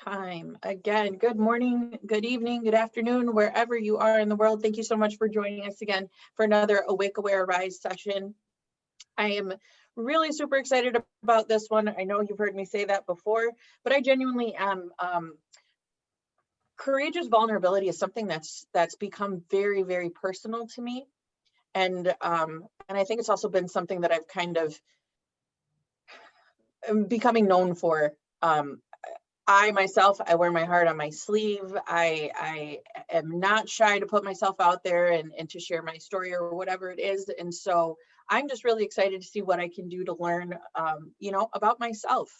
Time again. Good morning, good evening, good afternoon, wherever you are in the world. Thank you so much for joining us again for another Awake, Aware, Rise session. I am really super excited about this one. I know you've heard me say that before, but I genuinely am. Courageous vulnerability is something that's become very, very personal to me, and I think it's also been something that I've kind of becoming known for. I myself, I wear my heart on my sleeve. I am not shy to put myself out there and to share my story or whatever it is. And so I'm just really excited to see what I can do to learn, about myself,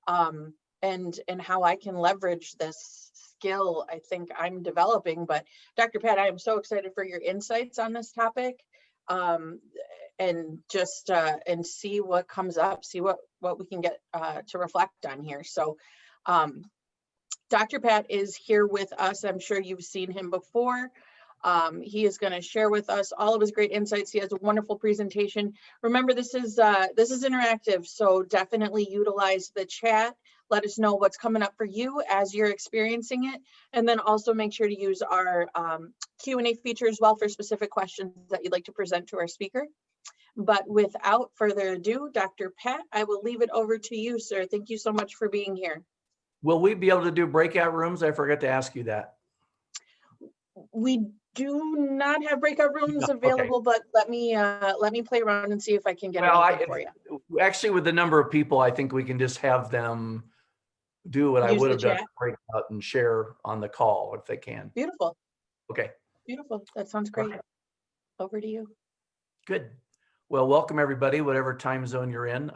and how I can leverage this skill I think I'm developing. But Dr. Pat, I am so excited for your insights on this topic. And just and see what comes up, see what we can get to reflect on here. So Dr. Pat is here with us. I'm sure you've seen him before. He is going to share with us all of his great insights. He has a wonderful presentation. Remember, this is interactive, so definitely utilize the chat. Let us know what's coming up for you as you're experiencing it, and then also make sure to use our Q&A feature as well for specific questions that you'd like to present to our speaker. But without further ado, Dr. Pat, I will leave it over to you, sir. Thank you so much for being here. Will we be able to do breakout rooms? I forgot to ask you that. We do not have breakout rooms available, okay. But let me play around and see if I can get anything for you. Actually, with the number of people, I think we can just have them do what I would have done, breakout and share on the call if they can. Beautiful. Okay. Beautiful. That sounds great. Right. Over to you. Good. Well, welcome everybody, whatever time zone you're in.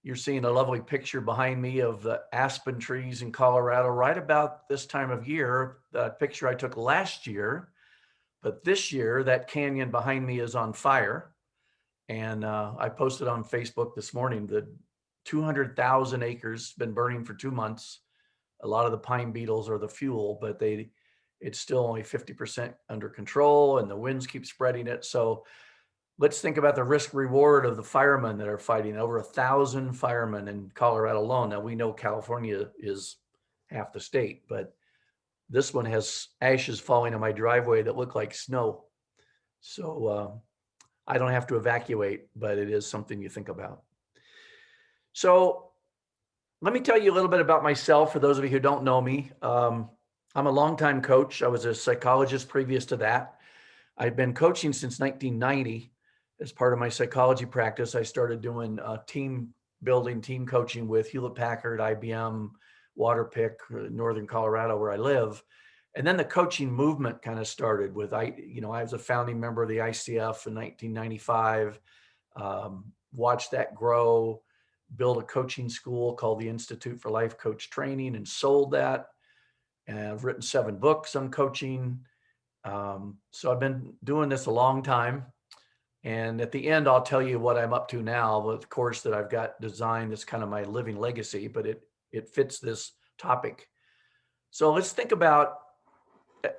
You're seeing a lovely picture behind me of the aspen trees in Colorado right about this time of year. The picture I took last year, but this year that canyon behind me is on fire. And I posted on Facebook this morning that 200,000 acres been burning for 2 months. A lot of the pine beetles are the fuel, but it's still only 50% under control and the winds keep spreading it. So let's think about the risk reward of the firemen that are fighting. Over 1,000 firemen in Colorado alone. Now we know California is half the state, but this one has ashes falling on my driveway that look like snow. So I don't have to evacuate, but it is something you think about. So let me tell you a little bit about myself for those of you who don't know me. I'm a longtime coach. I was a psychologist previous to that. I've been coaching since 1990. As part of my psychology practice, I started doing team building, team coaching with Hewlett Packard, IBM, Waterpik, Northern Colorado, where I live. And then the coaching movement kind of started with, I was a founding member of the ICF in 1995, watched that grow, built a coaching school called the Institute for Life Coach Training and sold that. And I've written 7 books on coaching. So I've been doing this a long time. And at the end, I'll tell you what I'm up to now with the course that I've got designed. It's kind of my living legacy, but it fits this topic. So let's think about,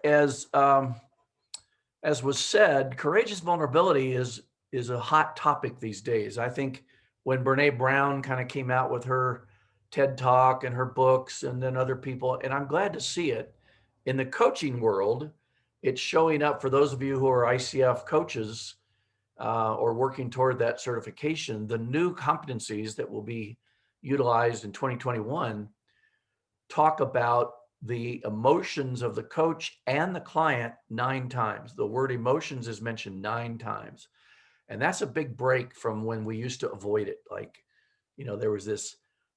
as was said, courageous vulnerability is a hot topic these days. I think when Brene Brown kind of came out with her TED Talk and her books and then other people, and I'm glad to see it in the coaching world, it's showing up for those of you who are ICF coaches or working toward that certification. The new competencies that will be utilized in 2021 talk about the emotions of the coach and the client 9 times. The word emotions is mentioned 9 times. And that's a big break from when we used to avoid it. Like, there was this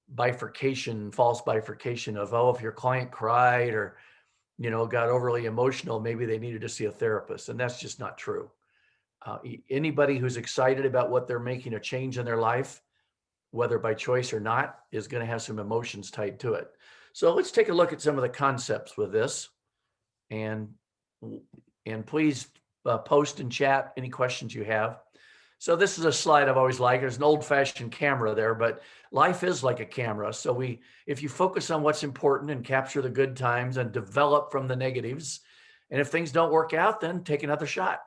bifurcation, false bifurcation of, if your client cried or, got overly emotional, maybe they needed to see a therapist. And that's just not true. Anybody who's excited about what they're making a change in their life, whether by choice or not, is going to have some emotions tied to it. So let's take a look at some of the concepts with this, and please post and chat any questions you have. So this is a slide I've always liked. There's an old-fashioned camera there, but life is like a camera. So if you focus on what's important and capture the good times and develop from the negatives, and if things don't work out, then take another shot.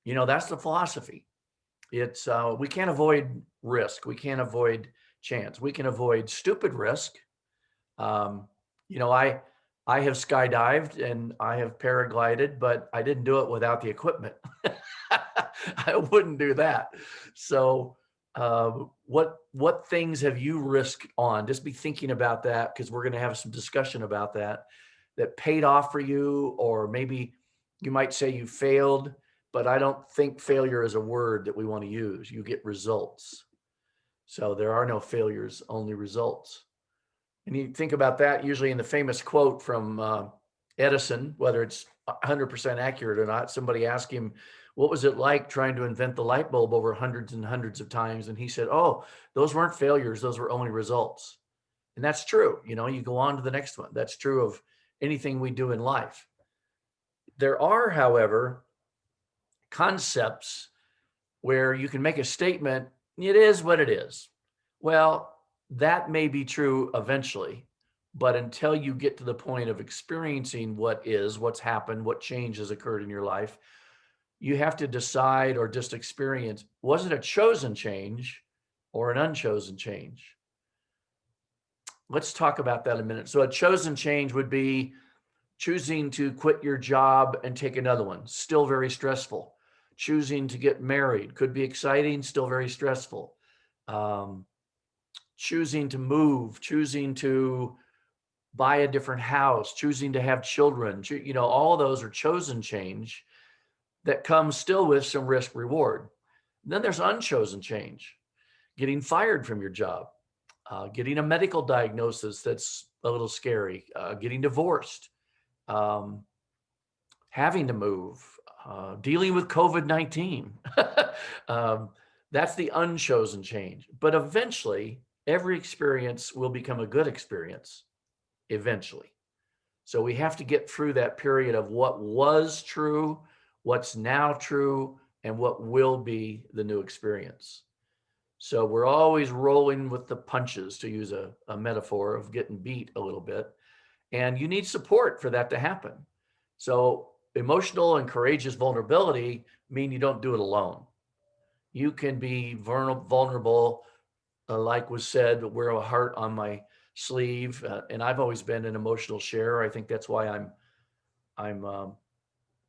That's the philosophy. It's we can't avoid risk. We can't avoid chance. We can avoid stupid risk. I have skydived and I have paraglided, but I didn't do it without the equipment. I wouldn't do that. So, what things have you risked on? Just be thinking about that, because we're going to have some discussion about that paid off for you, or maybe you might say you failed, but I don't think failure is a word that we want to use. You get results. So there are no failures, only results. And you think about that usually in the famous quote from Edison, whether it's 100% accurate or not. Somebody asked him, what was it like trying to invent the light bulb over hundreds and hundreds of times? And he said, oh, those weren't failures. Those were only results. And that's true. You go on to the next one. That's true of anything we do in life. There are, however, concepts where you can make a statement, it is what it is. Well, that may be true eventually, but until you get to the point of experiencing what's happened, what change has occurred in your life, you have to decide or just experience, was it a chosen change or an unchosen change? Let's talk about that in a minute. So a chosen change would be choosing to quit your job and take another one, still very stressful. Choosing to get married could be exciting, still very stressful. Choosing to move, choosing to buy a different house, choosing to have children, all of those are chosen change that comes still with some risk reward. Then there's unchosen change, getting fired from your job, getting a medical diagnosis that's a little scary, getting divorced, having to move, dealing with COVID-19. That's the unchosen change. But eventually, every experience will become a good experience, eventually. So we have to get through that period of what was true, what's now true, and what will be the new experience. So we're always rolling with the punches, to use a metaphor of getting beat a little bit. And you need support for that to happen. So emotional and courageous vulnerability mean you don't do it alone. You can be vulnerable, like was said, wear a heart on my sleeve. And I've always been an emotional sharer. I think that's why I'm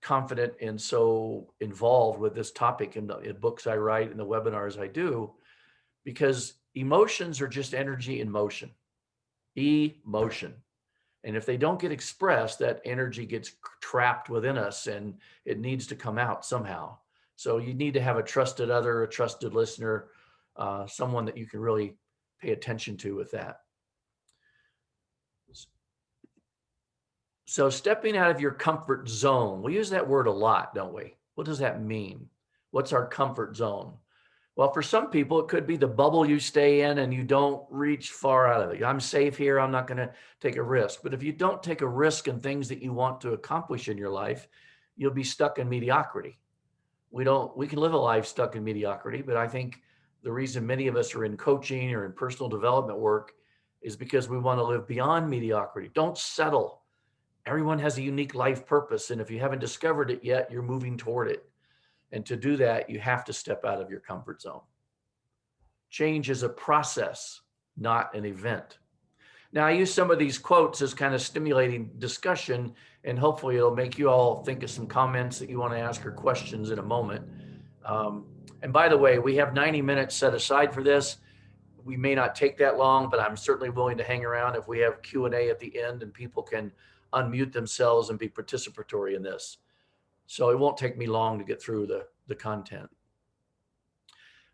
confident and so involved with this topic in the books I write and the webinars I do, because emotions are just energy in motion, emotion. And if they don't get expressed, that energy gets trapped within us and it needs to come out somehow. So you need to have a trusted other, a trusted listener, someone that you can really pay attention to with that. So stepping out of your comfort zone, we use that word a lot, don't we? What does that mean? What's our comfort zone? Well, for some people, it could be the bubble you stay in and you don't reach far out of it. I'm safe here. I'm not going to take a risk. But if you don't take a risk in things that you want to accomplish in your life, you'll be stuck in mediocrity. We can live a life stuck in mediocrity, but I think the reason many of us are in coaching or in personal development work is because we want to live beyond mediocrity. Don't settle. Everyone has a unique life purpose. And if you haven't discovered it yet, you're moving toward it. And to do that, you have to step out of your comfort zone. Change is a process, not an event. Now, I use some of these quotes as kind of stimulating discussion, and hopefully it'll make you all think of some comments that you want to ask or questions in a moment. And by the way, we have 90 minutes set aside for this. We may not take that long, but I'm certainly willing to hang around if we have Q&A at the end and people can unmute themselves and be participatory in this. So it won't take me long to get through the content.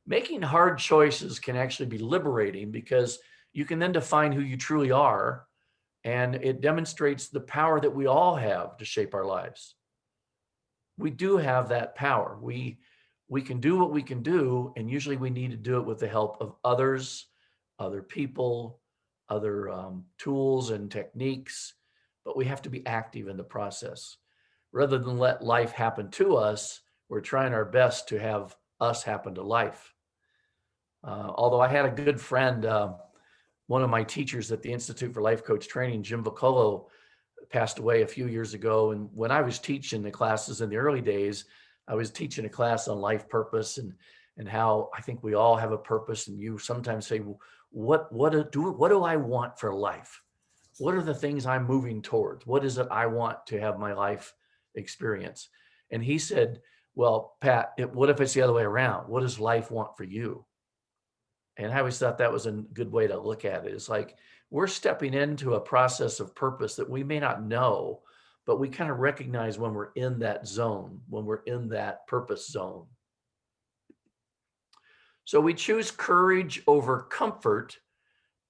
Making hard choices can actually be liberating, because you can then define who you truly are, and it demonstrates the power that we all have to shape our lives. We do have that power. We can do what we can do, and usually we need to do it with the help of others, other people, other tools and techniques, but we have to be active in the process. Rather than let life happen to us, we're trying our best to have us happen to life. Although I had a good friend, one of my teachers at the Institute for Life Coach Training, Jim Vocolo, passed away a few years ago. And when I was teaching the classes in the early days, I was teaching a class on life purpose and how I think we all have a purpose. And you sometimes say, what do I want for life? what are the things I'm moving towards? What is it I want to have my life experience? And he said, well, Pat, what if it's the other way around? What does life want for you? And I always thought that was a good way to look at it. It's like we're stepping into a process of purpose that we may not know, but we kind of recognize when we're in that zone, when we're in that purpose zone. So we choose courage over comfort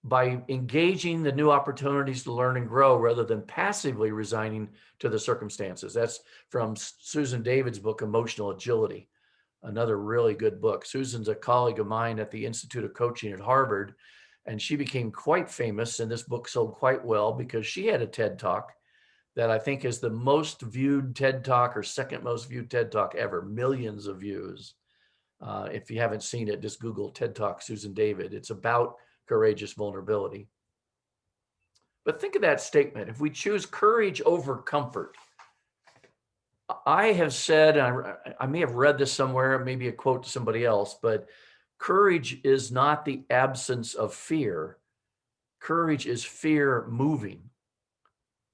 by engaging the new opportunities to learn and grow rather than passively resigning to the circumstances. That's from Susan David's book, Emotional Agility, another really good book. Susan's a colleague of mine at the Institute of Coaching at Harvard, and she became quite famous, and this book sold quite well because she had a TED Talk that I think is the most viewed TED Talk or second most viewed TED Talk ever, millions of views. If you haven't seen it, just Google TED Talk Susan David. It's about courageous vulnerability. But think of that statement. If we choose courage over comfort, I have said, I may have read this somewhere, maybe a quote to somebody else, but courage is not the absence of fear. Courage is fear moving.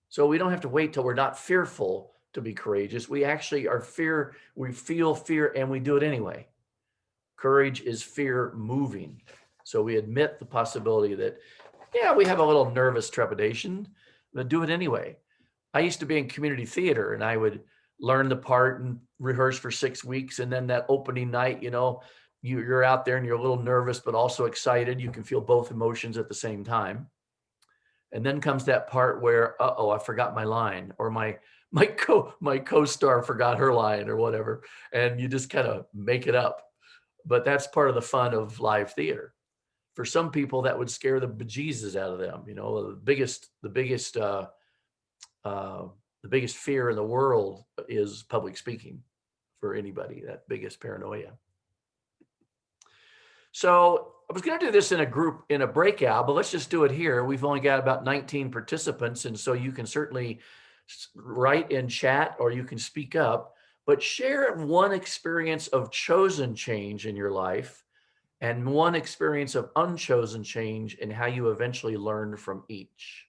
So we don't have to wait till we're not fearful to be courageous. We actually are we feel fear and we do it anyway. Courage is fear moving. So we admit the possibility that, yeah, we have a little nervous trepidation, but do it anyway. I used to be in community theater and I would learn the part and rehearse for 6 weeks. And then that opening night, you're out there and you're a little nervous, but also excited. You can feel both emotions at the same time. And then comes that part where, I forgot my line, or my co-star forgot her line or whatever. And you just kind of make it up. But that's part of the fun of live theater. For some people, that would scare the bejesus out of them. The biggest fear in the world is public speaking for anybody, that biggest paranoia. So I was going to do this in a breakout, but let's just do it here. We've only got about 19 participants. And so you can certainly write in chat or you can speak up, but share one experience of chosen change in your life and one experience of unchosen change and how you eventually learned from each.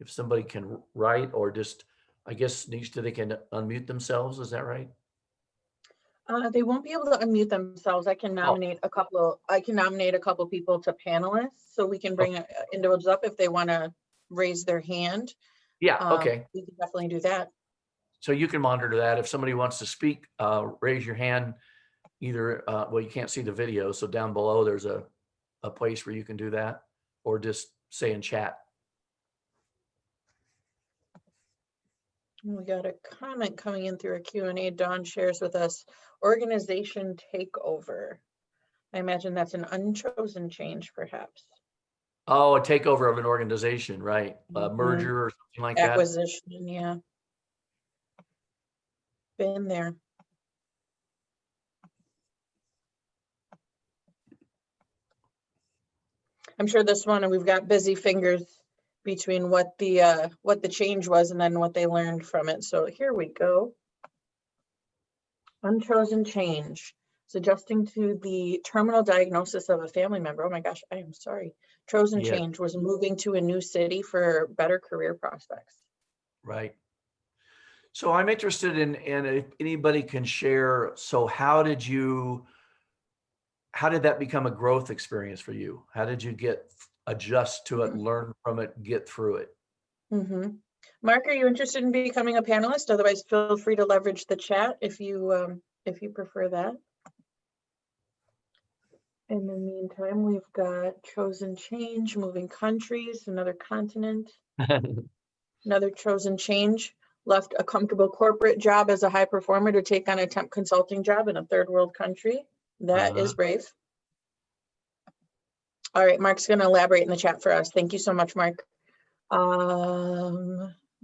If somebody can write or just, I guess, they can unmute themselves. Is that right? They won't be able to unmute themselves. I can nominate a couple people to panelists, so we can bring individuals up if they want to raise their hand. Yeah, okay. We can definitely do that. So you can monitor that. If somebody wants to speak, raise your hand. Either, you can't see the video, so down below there's a place where you can do that, or just say in chat. We got a comment coming in through a Q&A. Dawn shares with us, organization takeover. I imagine that's an unchosen change, perhaps. Oh, a takeover of an organization, right? A merger or something like that. Acquisition, yeah. Been there. I'm sure this one, we've got busy fingers between what the change was and then what they learned from it. So here we go. Unchosen change. It's adjusting to the terminal diagnosis of a family member. Oh my gosh, I am sorry. Chosen change was moving to a new city for better career prospects. Right. So I'm interested in if anybody can share. So how did that become a growth experience for you? How did you adjust to it, learn from it, get through it? Mark, are you interested in becoming a panelist? Otherwise, feel free to leverage the chat if you prefer that. In the meantime, we've got chosen change, moving countries, another continent, another chosen change, left a comfortable corporate job as a high performer to take on a temp consulting job in a third world country. That is brave. All right, Mark's going to elaborate in the chat for us. Thank you so much, Mark.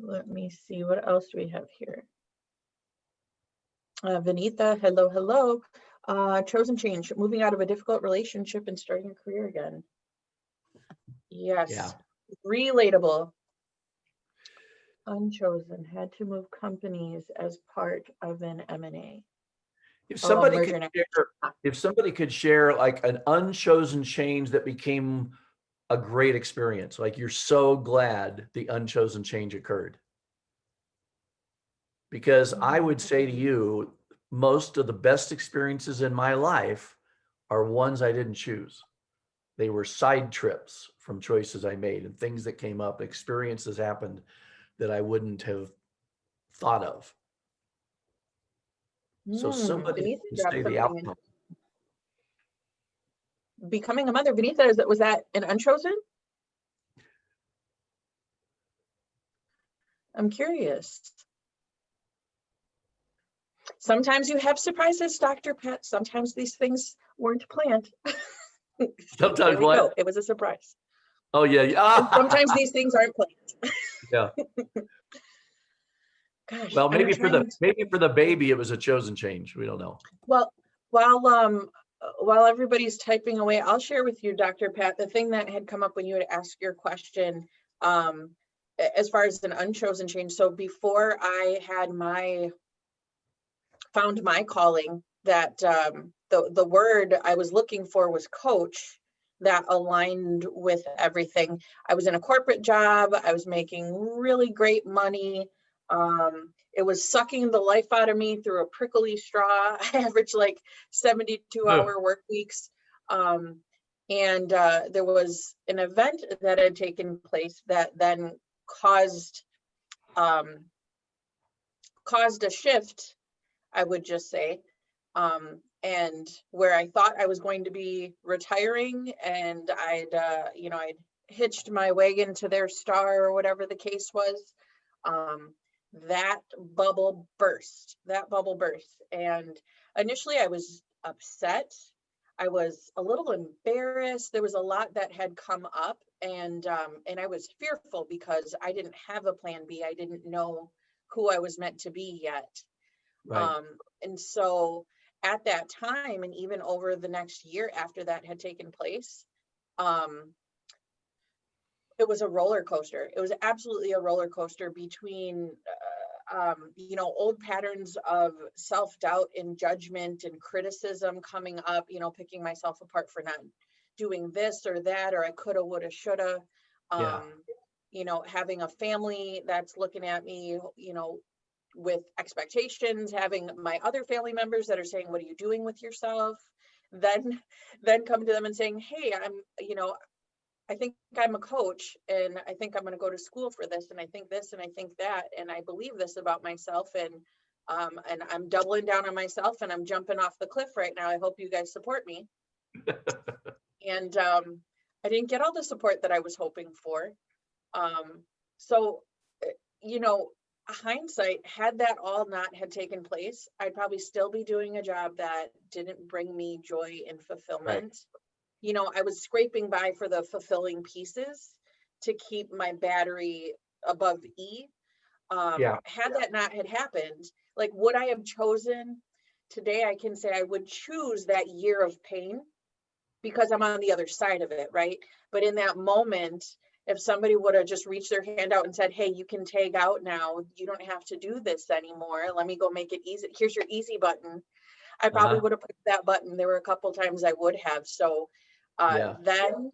Let me see, what else do we have here? Vinitha, hello. Chosen change, moving out of a difficult relationship and starting a career again. Yes, yeah. Relatable. Unchosen, had to move companies as part of an M&A. If somebody could share like an unchosen change that became a great experience. Like you're so glad the unchosen change occurred. Because I would say to you, most of the best experiences in my life are ones I didn't choose. They were side trips from choices I made and things that came up, experiences happened that I wouldn't have thought of. So somebody Vanessa can dropped say the something in. outcome. Becoming a mother. Vanessa, was that an unchosen? I'm curious. Sometimes you have surprises, Dr. Pat. Sometimes these things weren't planned. Sometimes There we what? go. It was a surprise. Oh yeah, And yeah. sometimes these things aren't planned. Yeah. Gosh, Well, I'm trying to, maybe for the baby it was a chosen change. We don't know. well, while everybody's typing away, I'll share with you, Dr. Pat, the thing that had come up when you had asked your question, as far as an unchosen change. So before I had found my calling, that the word I was looking for was coach, that aligned with everything. I was in a corporate job. I was making really great money. It was sucking the life out of me through a prickly straw. I averaged like 72-hour work weeks. And there was an event that had taken place that then caused a shift, I would just say. And where I thought I was going to be retiring, and I'd hitched my wagon to their star or whatever the case was. Um, that bubble burst. And initially I was upset. I was a little embarrassed. There was a lot that had come up, and I was fearful because I didn't have a plan B. I didn't know who I was meant to be yet. Right. And so at that time, and even over the next year after that had taken place, it was a roller coaster. It was absolutely a roller coaster between, old patterns of self-doubt and judgment and criticism coming up, picking myself apart for not doing this or that, or I coulda, woulda, shoulda. Yeah. Having a family that's looking at me, with expectations, having my other family members that are saying, what are you doing with yourself? Then come to them and saying, hey, I think I'm a coach, and I think I'm going to go to school for this, and I think this, and I think that, and I believe this about myself, and I'm doubling down on myself, and I'm jumping off the cliff right now. I hope you guys support me. And I didn't get all the support that I was hoping for. So, hindsight, had that all not had taken place, I'd probably still be doing a job that didn't bring me joy and fulfillment. Right. I was scraping by for the fulfilling pieces to keep my battery above E. Had that not had happened, like, would I have chosen today? I can say I would choose that year of pain because I'm on the other side of it, right? But in that moment, if somebody would have just reached their hand out and said, hey, you can tag out now, you don't have to do this anymore, let me go make it easy, here's your easy button, I probably would have pushed that button. There were a couple times I would have. So then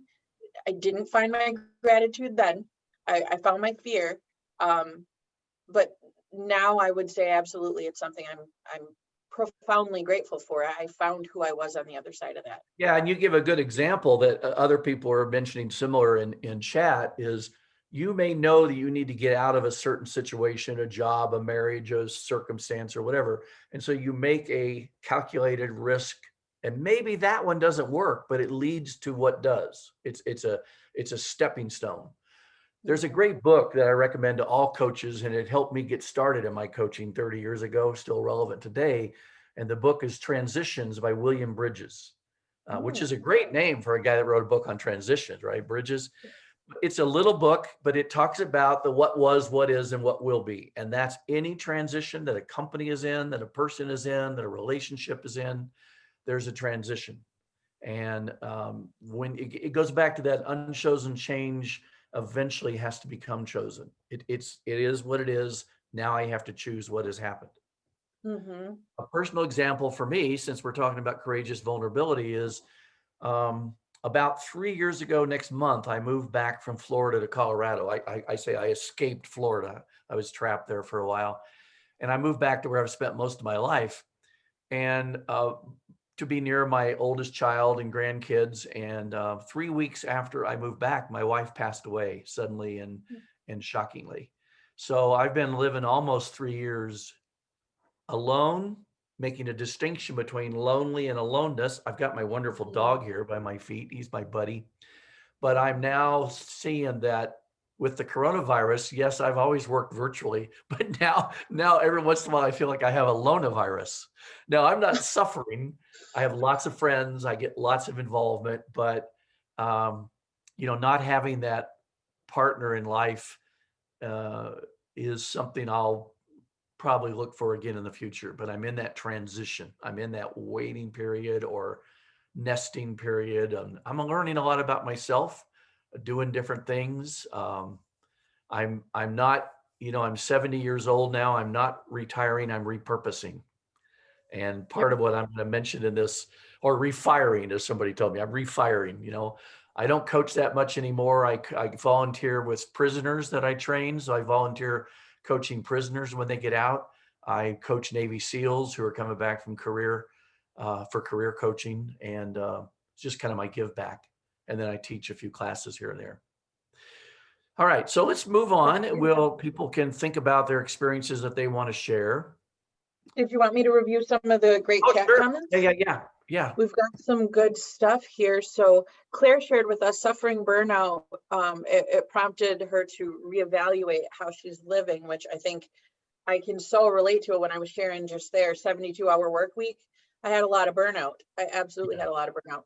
I didn't find my gratitude then. I found my fear. But now I would say absolutely it's something I'm profoundly grateful for. I found who I was on the other side of that. Yeah, and you give a good example that other people are mentioning similar in chat is you may know that you need to get out of a certain situation, a job, a marriage, a circumstance, or whatever. And so you make a calculated risk, and maybe that one doesn't work, but it leads to what does. It's a stepping stone. There's a great book that I recommend to all coaches, and it helped me get started in my coaching 30 years ago, still relevant today. And the book is Transitions by William Bridges, which is a great name for a guy that wrote a book on transitions, right? Bridges. It's a little book, but it talks about the what was, what is, and what will be. And that's any transition that a company is in, that a person is in, that a relationship is in, there's a transition. And when it goes back to that unchosen change, eventually has to become chosen. It is what it is. Now I have to choose what has happened. A personal example for me, since we're talking about courageous vulnerability, is a about 3 years ago next month, I moved back from Florida to Colorado. I say I escaped Florida. I was trapped there for a while. And I moved back to where I've spent most of my life. And to be near my oldest child and grandkids. And 3 weeks after I moved back, my wife passed away suddenly and shockingly. So I've been living almost 3 years alone, making a distinction between lonely and aloneness. I've got my wonderful dog here by my feet. He's my buddy. But I'm now seeing that with the coronavirus, yes, I've always worked virtually, but now every once in a while I feel like I have a lonavirus. Now I'm not suffering. I have lots of friends. I get lots of involvement, but not having that partner in life is something I'll probably look for again in the future. But I'm in that transition. I'm in that waiting period or nesting period. I'm learning a lot about myself, doing different things. I'm not, I'm 70 years old now. I'm not retiring. I'm repurposing. And part of what I'm going to mention in this, or refiring, as somebody told me, I'm refiring. I don't coach that much anymore. I volunteer with prisoners that I train. So I volunteer coaching prisoners when they get out. I coach Navy SEALs who are coming back from career for career coaching, and it's just kind of my give back. And then I teach a few classes here and there. All right, so let's move on. People can think about their experiences that they want to share. Did you want me to review some of the great chat sure. comments? Yeah. We've got some good stuff here. So Claire shared with us suffering burnout. It prompted her to reevaluate how she's living, which I think I can so relate to it when I was sharing just there, 72-hour work week. I had a lot of burnout. I absolutely had a lot of burnout.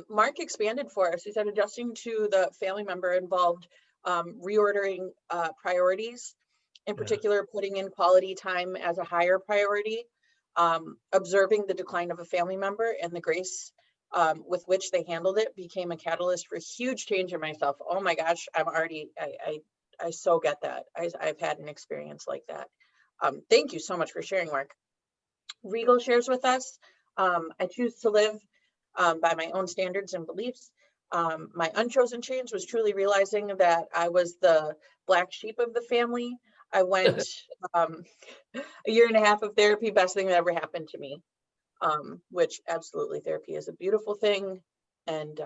Mark expanded for us. He said adjusting to the family member involved reordering priorities, in particular, putting in quality time as a higher priority, observing the decline of a family member and the grace with which they handled it became a catalyst for huge change in myself. Oh my gosh, I so get that. I've had an experience like that. Thank you so much for sharing, Mark. Regal shares with us, I choose to live by my own standards and beliefs. My unchosen change was truly realizing that I was the black sheep of the family. I went a year and a half of therapy, best thing that ever happened to me, which absolutely therapy is a beautiful thing. And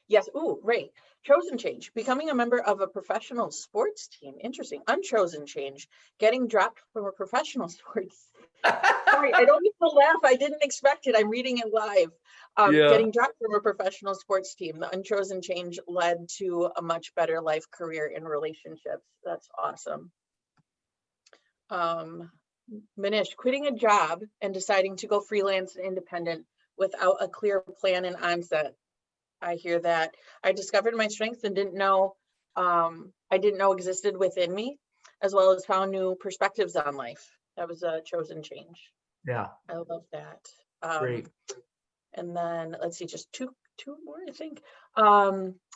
yes, ooh, Ray, chosen change, becoming a member of a professional sports team. Interesting. Unchosen change, getting dropped from a professional sports. Sorry, I don't need to laugh. I didn't expect it. I'm reading it live. Getting dropped from a professional sports team. The unchosen change led to a much better life, career, and relationships. That's awesome. Manish, quitting a job and deciding to go freelance and independent without a clear plan and onset. I hear that. I discovered my strengths and didn't know existed within me, as well as found new perspectives on life. That was a chosen change. Yeah. I love that. Great. And then let's see, just two more, I think.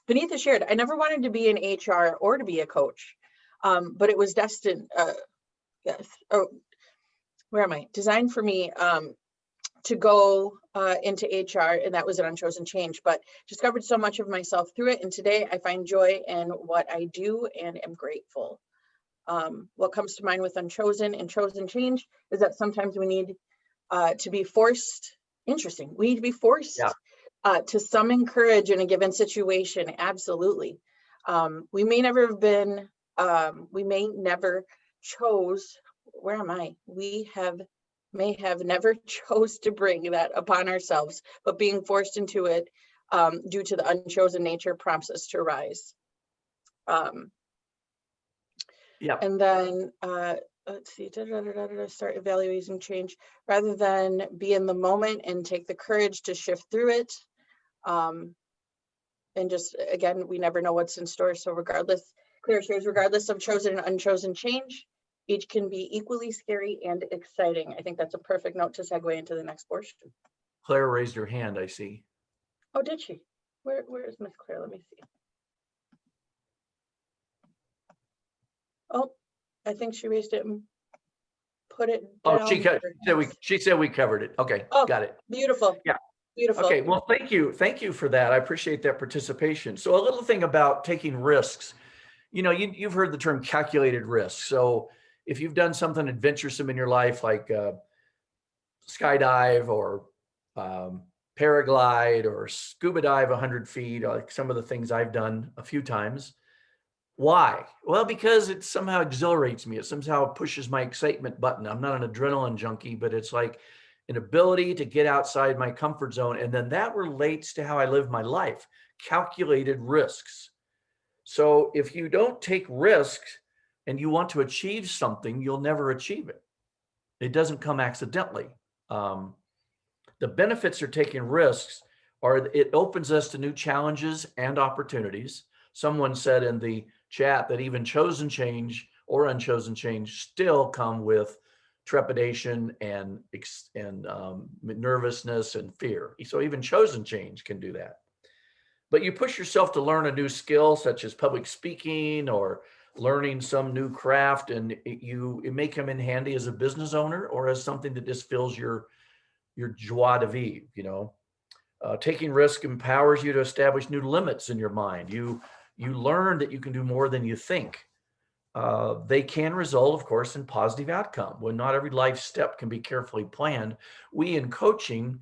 Beneath is shared, I never wanted to be in HR or to be a coach, but it was destined, yes. Oh, where am I? Designed for me to go into HR, and that was an unchosen change, but discovered so much of myself through it. And today I find joy in what I do and am grateful. What comes to mind with unchosen and chosen change is that sometimes we need to be forced. Interesting. We need to be forced to summon courage in a given situation. Absolutely. We may never have been, we may never chose, where am I? We may have never chose to bring that upon ourselves, but being forced into it due to the unchosen nature prompts us to rise. And then let's see, start evaluating change rather than be in the moment and take the courage to shift through it. And just, again, we never know what's in store. So regardless, Claire shares, regardless of chosen and unchosen change, each can be equally scary and exciting. I think that's a perfect note to segue into the next portion. Claire raised her hand, I see. Oh, did she? Where is Miss Claire? Let me see. Oh, I think she raised it and put it down. Oh, she said we covered it. Okay, got it. Beautiful. Yeah. Beautiful. Okay, well, thank you. Thank you for that. I appreciate that participation. So a little thing about taking risks. You've heard the term calculated risk. So if you've done something adventuresome in your life, like skydive or um, paraglide or scuba dive 100 feet, like some of the things I've done a few times. Why? Well, because it somehow exhilarates me. It somehow pushes my excitement button. I'm not an adrenaline junkie, but it's like an ability to get outside my comfort zone. And then that relates to how I live my life, calculated risks. So if you don't take risks and you want to achieve something, you'll never achieve it. It doesn't come accidentally. Um, the benefits of taking risks are it opens us to new challenges and opportunities. Someone said in the chat that even chosen change or unchosen change still come with trepidation and nervousness and fear. So even chosen change can do that. But you push yourself to learn a new skill, such as public speaking or learning some new craft, and it may come in handy as a business owner or as something that just fills your joie de vivre. Taking risk empowers you to establish new limits in your mind. You learn that you can do more than you think. They can result, of course, in positive outcome. When not every life step can be carefully planned, we in coaching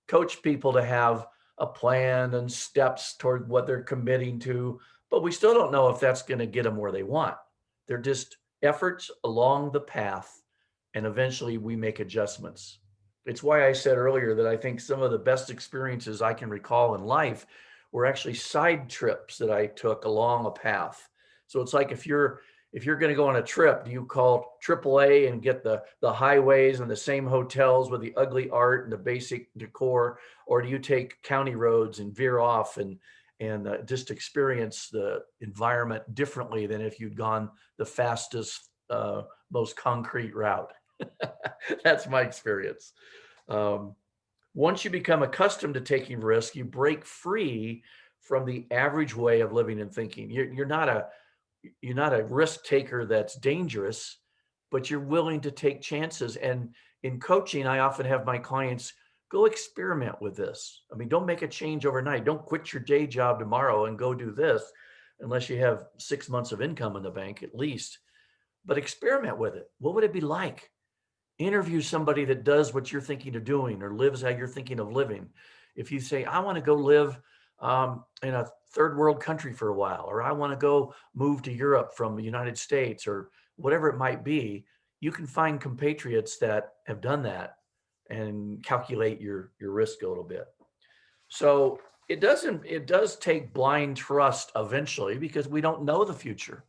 coach people to have a plan and steps toward what they're committing to, but we still don't know if that's going to get them where they want. They're just efforts along the path, and eventually we make adjustments. It's why I said earlier that I think some of the best experiences I can recall in life were actually side trips that I took along a path. So it's like if you're going to go on a trip, do you call AAA and get the highways and the same hotels with the ugly art and the basic decor, or do you take county roads and veer off and just experience the environment differently than if you'd gone the fastest, most concrete route? That's my experience. Um, Once you become accustomed to taking risks, you break free from the average way of living and thinking. You're not a risk taker that's dangerous, but you're willing to take chances. And in coaching, I often have my clients go experiment with this. I mean, don't make a change overnight. Don't quit your day job tomorrow and go do this unless you have 6 months of income in the bank at least. But experiment with it. What would it be like? Interview somebody that does what you're thinking of doing or lives how you're thinking of living. If you say, I want to go live in a third world country for a while, or I want to go move to Europe from the United States, or whatever it might be, you can find compatriots that have done that and calculate your risk a little bit. So it does take blind trust eventually because we don't know the future.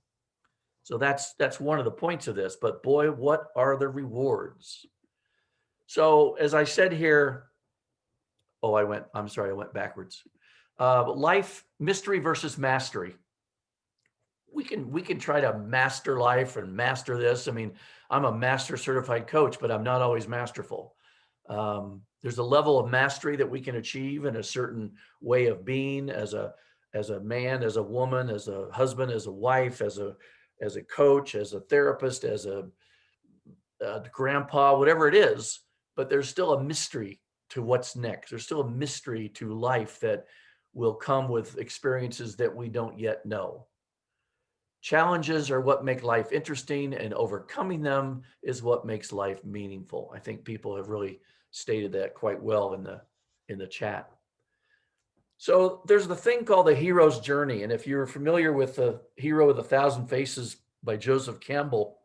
So that's one of the points of this. But boy, what are the rewards? So as I said here, I'm sorry, I went backwards. Life mystery versus mastery. We can try to master life and master this. I mean, I'm a master certified coach, but I'm not always masterful. There's a level of mastery that we can achieve in a certain way of being as a man, as a woman, as a husband, as a wife, as a coach, as a therapist, as a grandpa, whatever it is. But there's still a mystery to what's next. There's still a mystery to life that will come with experiences that we don't yet know. Challenges are what make life interesting, and overcoming them is what makes life meaningful. I think people have really stated that quite well in the chat. So there's the thing called the hero's journey. And if you're familiar with the Hero with a Thousand Faces by Joseph Campbell,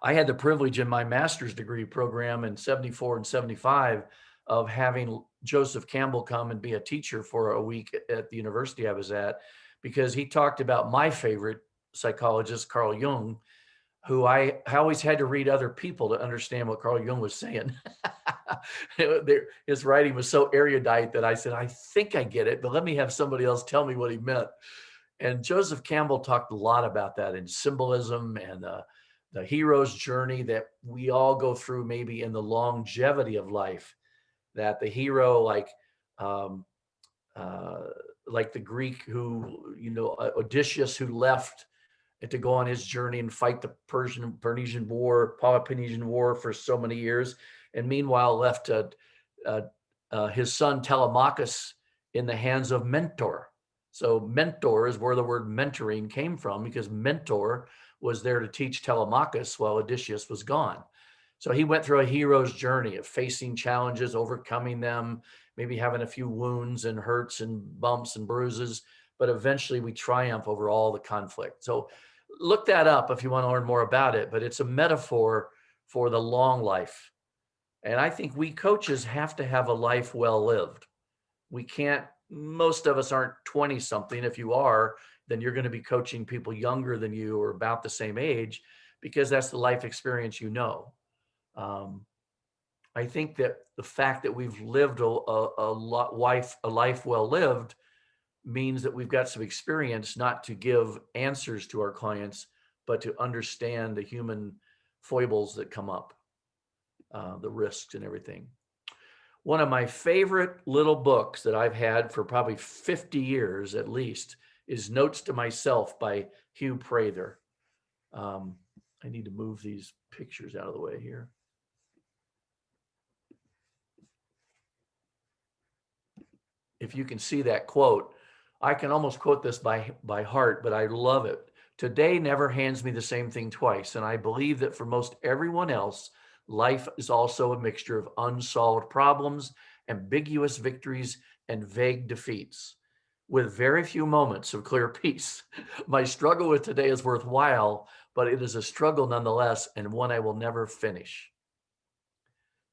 I had the privilege in my master's degree program in 74 and 75 of having Joseph Campbell come and be a teacher for a week at the university I was at, because he talked about my favorite psychologist, Carl Jung, who I always had to read other people to understand what Carl Jung was saying. His writing was so erudite that I said, I think I get it, but let me have somebody else tell me what he meant. And Joseph Campbell talked a lot about that in symbolism and the hero's journey that we all go through, maybe in the longevity of life, that the hero, um, like the Greek who, Odysseus, who left to go on his journey and fight the Peloponnesian War for so many years, and meanwhile left his son Telemachus in the hands of Mentor. So mentor is where the word mentoring came from, because Mentor was there to teach Telemachus while Odysseus was gone. So he went through a hero's journey of facing challenges, overcoming them, maybe having a few wounds and hurts and bumps and bruises, but eventually we triumph over all the conflict. So look that up if you want to learn more about it, but it's a metaphor for the long life. And I think we coaches have to have a life well lived. We can't, most of us aren't 20 something. If you are, then you're going to be coaching people younger than you or about the same age, because that's the life experience you know. I think that the fact that we've lived a life well lived means that we've got some experience, not to give answers to our clients, but to understand the human foibles that come up, the risks and everything. One of my favorite little books that I've had for probably 50 years at least is Notes to Myself by Hugh Prather. I need to move these pictures out of the way here. If you can see that quote, I can almost quote this by heart, but I love it. Today never hands me the same thing twice. And I believe that for most everyone else, life is also a mixture of unsolved problems, ambiguous victories, and vague defeats, with very few moments of clear peace. My struggle with today is worthwhile, but it is a struggle nonetheless, and one I will never finish.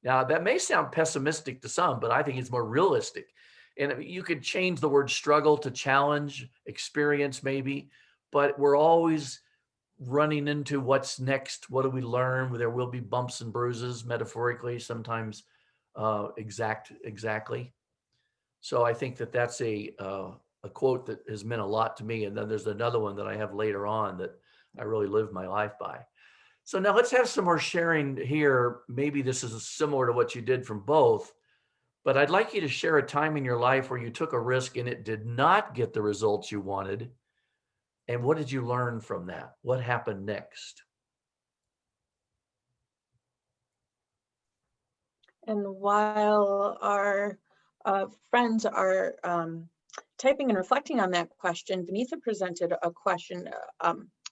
Now, that may sound pessimistic to some, but I think it's more realistic. And you could change the word struggle to challenge, experience maybe, but we're always running into what's next. What do we learn? There will be bumps and bruises, metaphorically, sometimes exactly. So I think that that's a quote that has meant a lot to me. And then there's another one that I have later on that I really live my life by. So now let's have some more sharing here. Maybe this is similar to what you did from both, but I'd like you to share a time in your life where you took a risk and it did not get the results you wanted. And what did you learn from that? What happened next? And while our friends are typing and reflecting on that question, Vanitha presented a question,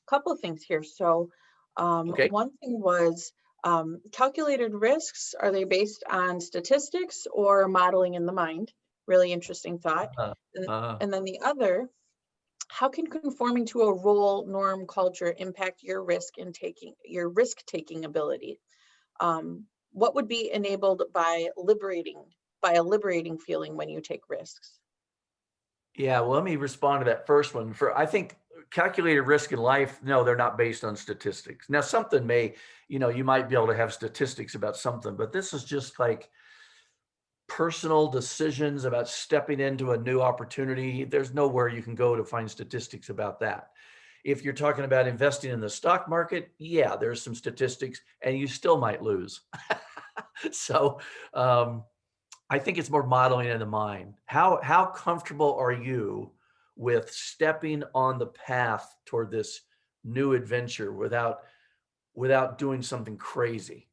couple of things here. So Okay. one thing was calculated risks. Are they based on statistics or modeling in the mind? Really interesting thought. And then the other, how can conforming to a role, norm, culture impact your risk-taking ability? What would be enabled by a liberating feeling when you take risks? Yeah, well, let me respond to that first one. I think calculated risk in life, no, they're not based on statistics. Now, something you might be able to have statistics about something, but this is just like personal decisions about stepping into a new opportunity. There's nowhere you can go to find statistics about that. If you're talking about investing in the stock market, yeah, there's some statistics and you still might lose. So, I think it's more modeling in the mind. How comfortable are you with stepping on the path toward this new adventure without doing something crazy,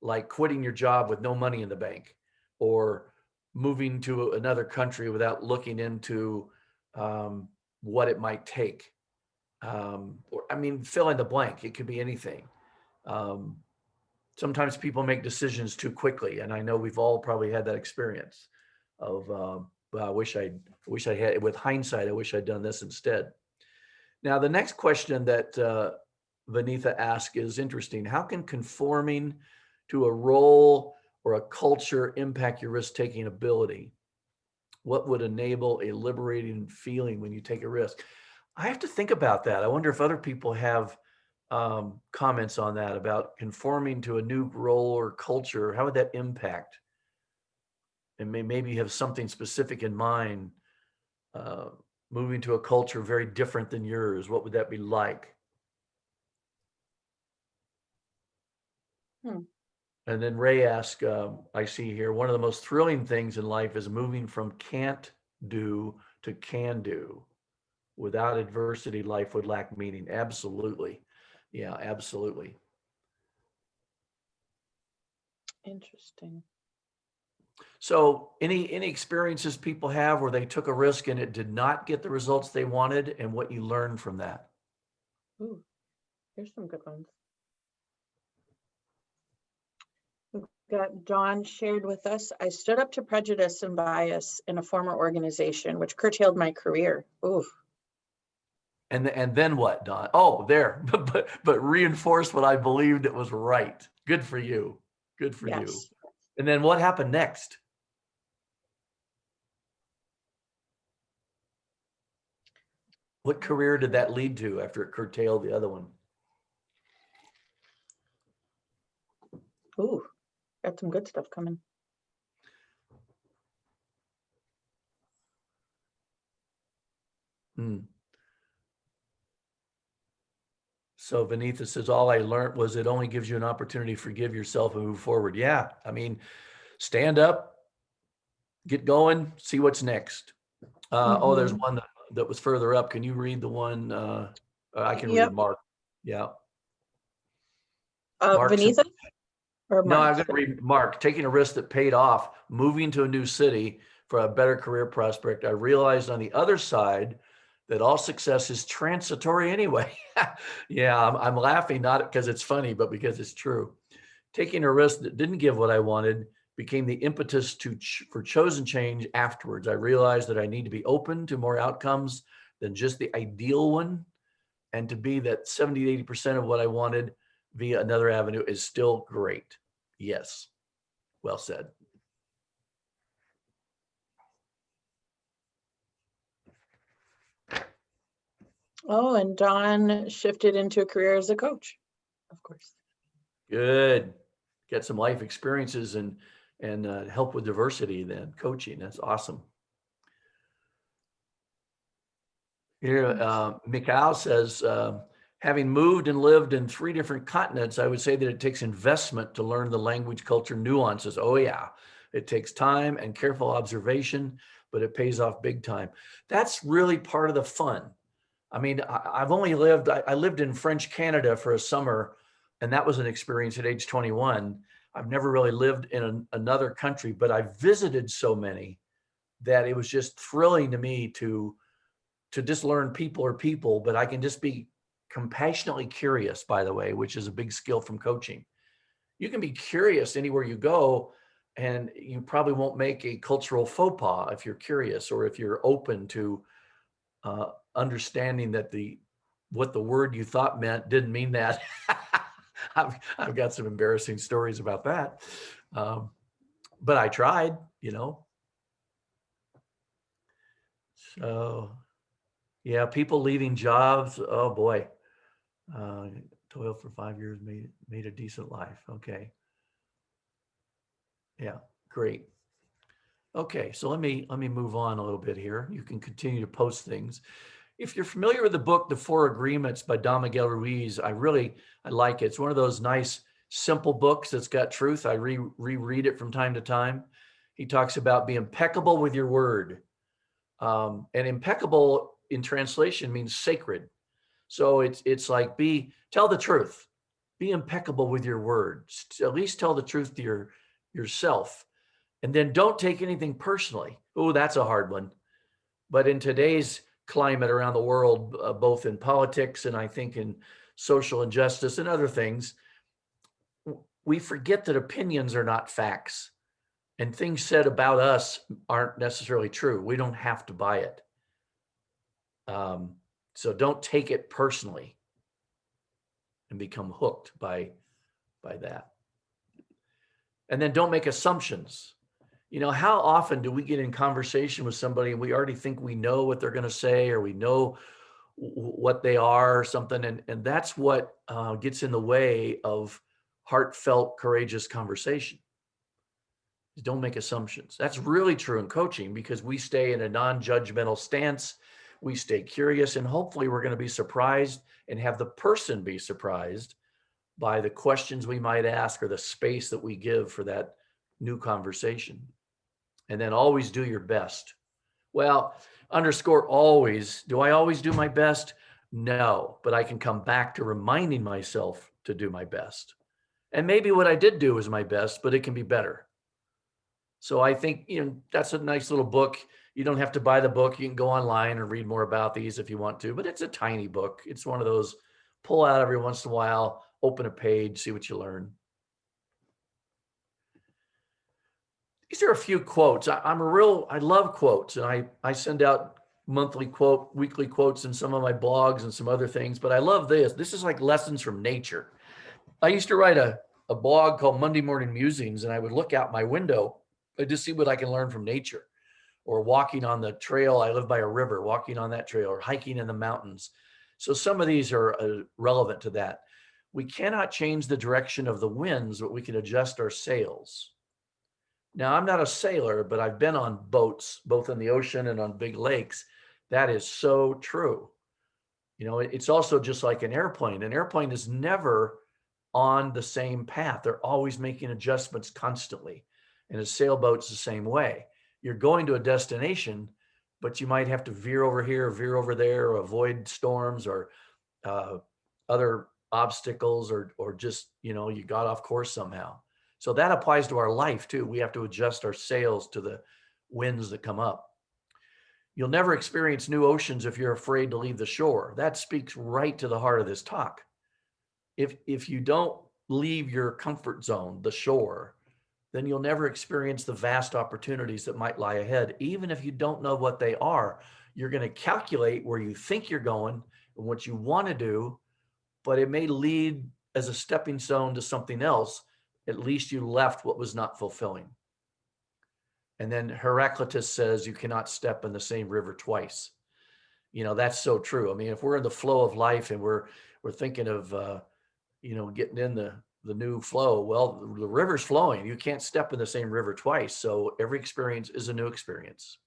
like quitting your job with no money in the bank, or moving to another country without looking into what it might take? Or I mean, fill in the blank. It could be anything. Um, Sometimes people make decisions too quickly, and I know we've all probably had that experience of well, I wish I had, with hindsight, I wish I'd done this instead. Now the next question that Vanitha asked is interesting. How can conforming to a role or a culture impact your risk-taking ability? What would enable a liberating feeling when you take a risk? I have to think about that. I wonder if other people have comments on that, about conforming to a new role or culture. How would that impact? And maybe you have something specific in mind, uh, moving to a culture very different than yours. What would that be like? Hmm. And then Ray asked, I see here, one of the most thrilling things in life is moving from can't do to can do. Without adversity, life would lack meaning. Absolutely. Yeah, absolutely. Interesting. So any experiences people have where they took a risk and it did not get the results they wanted, and what you learned from that? Ooh, here's some good ones. We've got Dawn shared with us. I stood up to prejudice and bias in a former organization, which curtailed my career. Ooh. And then what, Don? Oh, there, but reinforce what I believed it was right. Good for you. Good for you. Yes. And then what happened next? What career did that lead to after it curtailed the other one? Ooh, got some good stuff coming. So Vanitha says, all I learned was it only gives you an opportunity to forgive yourself and move forward. Yeah. I mean, stand up, get going, see what's next. Oh, there's one that was further up. Can you read the one? I can read it, Yep. Mark. Yeah. Mark said, Vanitha or no, I'm Mark? going to read Mark. Taking a risk that paid off, moving to a new city for a better career prospect. I realized on the other side that all success is transitory anyway. Yeah, I'm laughing not because it's funny, but because it's true. Taking a risk that didn't give what I wanted became the impetus for chosen change afterwards. I realized that I need to be open to more outcomes than just the ideal one, and to be that 70 to 80% of what I wanted via another avenue is still great. Yes. Well said. Oh, and Dawn shifted into a career as a coach, of course. Good. Get some life experiences and help with diversity then, coaching. That's awesome. Here, Mikhail says, having moved and lived in 3 different continents, I would say that it takes investment to learn the language, culture, nuances. Oh yeah, it takes time and careful observation, but it pays off big time. That's really part of the fun. I mean, I've only lived, I lived in French Canada for a summer, and that was an experience at age 21. I've never really lived in another country, but I visited so many that it was just thrilling to me to just learn people are people, but I can just be compassionately curious, by the way, which is a big skill from coaching. You can be curious anywhere you go, and you probably won't make a cultural faux pas if you're curious, or if you're open to understanding that what the word you thought meant didn't mean that. I've got some embarrassing stories about that. But I tried, So yeah, people leaving jobs. Oh boy. Toiled for 5 years, made a decent life. Okay. Yeah, great. Okay, so let me move on a little bit here. You can continue to post things. If you're familiar with the book, The 4 Agreements by Don Miguel Ruiz, I like it. It's one of those nice, simple books that's got truth. I reread it from time to time. He talks about be impeccable with your word. And impeccable in translation means sacred. So it's like tell the truth, be impeccable with your words. At least tell the truth to yourself, and then don't take anything personally. Oh, that's a hard one. But in today's climate around the world, both in politics and I think in social injustice and other things, we forget that opinions are not facts, and things said about us aren't necessarily true. We don't have to buy it. So don't take it personally and become hooked by that. And then don't make assumptions. How often do we get in conversation with somebody and we already think we know what they're going to say, or we know what they are or something, and that's what gets in the way of heartfelt, courageous conversation. Don't make assumptions. That's really true in coaching, because we stay in a non-judgmental stance. We stay curious, and hopefully we're going to be surprised and have the person be surprised by the questions we might ask or the space that we give for that new conversation. And then always do your best. Well, underscore always. Do I always do my best? No, but I can come back to reminding myself to do my best. And maybe what I did do was my best, but it can be better. So I think, that's a nice little book. You don't have to buy the book. You can go online and read more about these if you want to, but it's a tiny book. It's one of those pull out every once in a while, open a page, see what you learn. These are a few quotes. I love quotes, and I send out weekly quotes in some of my blogs and some other things, but I love this. This is like lessons from nature. I used to write a blog called Monday Morning Musings, and I would look out my window and just see what I can learn from nature, or walking on the trail. I live by a river, walking on that trail, or hiking in the mountains. So some of these are relevant to that. We cannot change the direction of the winds, but we can adjust our sails. Now, I'm not a sailor, but I've been on boats, both in the ocean and on big lakes. That is so true. It's also just like an airplane. An airplane is never on the same path. They're always making adjustments constantly. And a sailboat's the same way. You're going to a destination, but you might have to veer over here, veer over there, or avoid storms or uh, other obstacles, or just, you got off course somehow. So that applies to our life too. We have to adjust our sails to the winds that come up. You'll never experience new oceans if you're afraid to leave the shore. That speaks right to the heart of this talk. If you don't leave your comfort zone, the shore, then you'll never experience the vast opportunities that might lie ahead. Even if you don't know what they are, you're going to calculate where you think you're going and what you want to do, but it may lead as a stepping stone to something else. At least you left what was not fulfilling. And then Heraclitus says you cannot step in the same river twice. That's so true. I mean, if we're in the flow of life and we're thinking of getting in the new flow, well, the river's flowing. You can't step in the same river twice. So every experience is a new experience.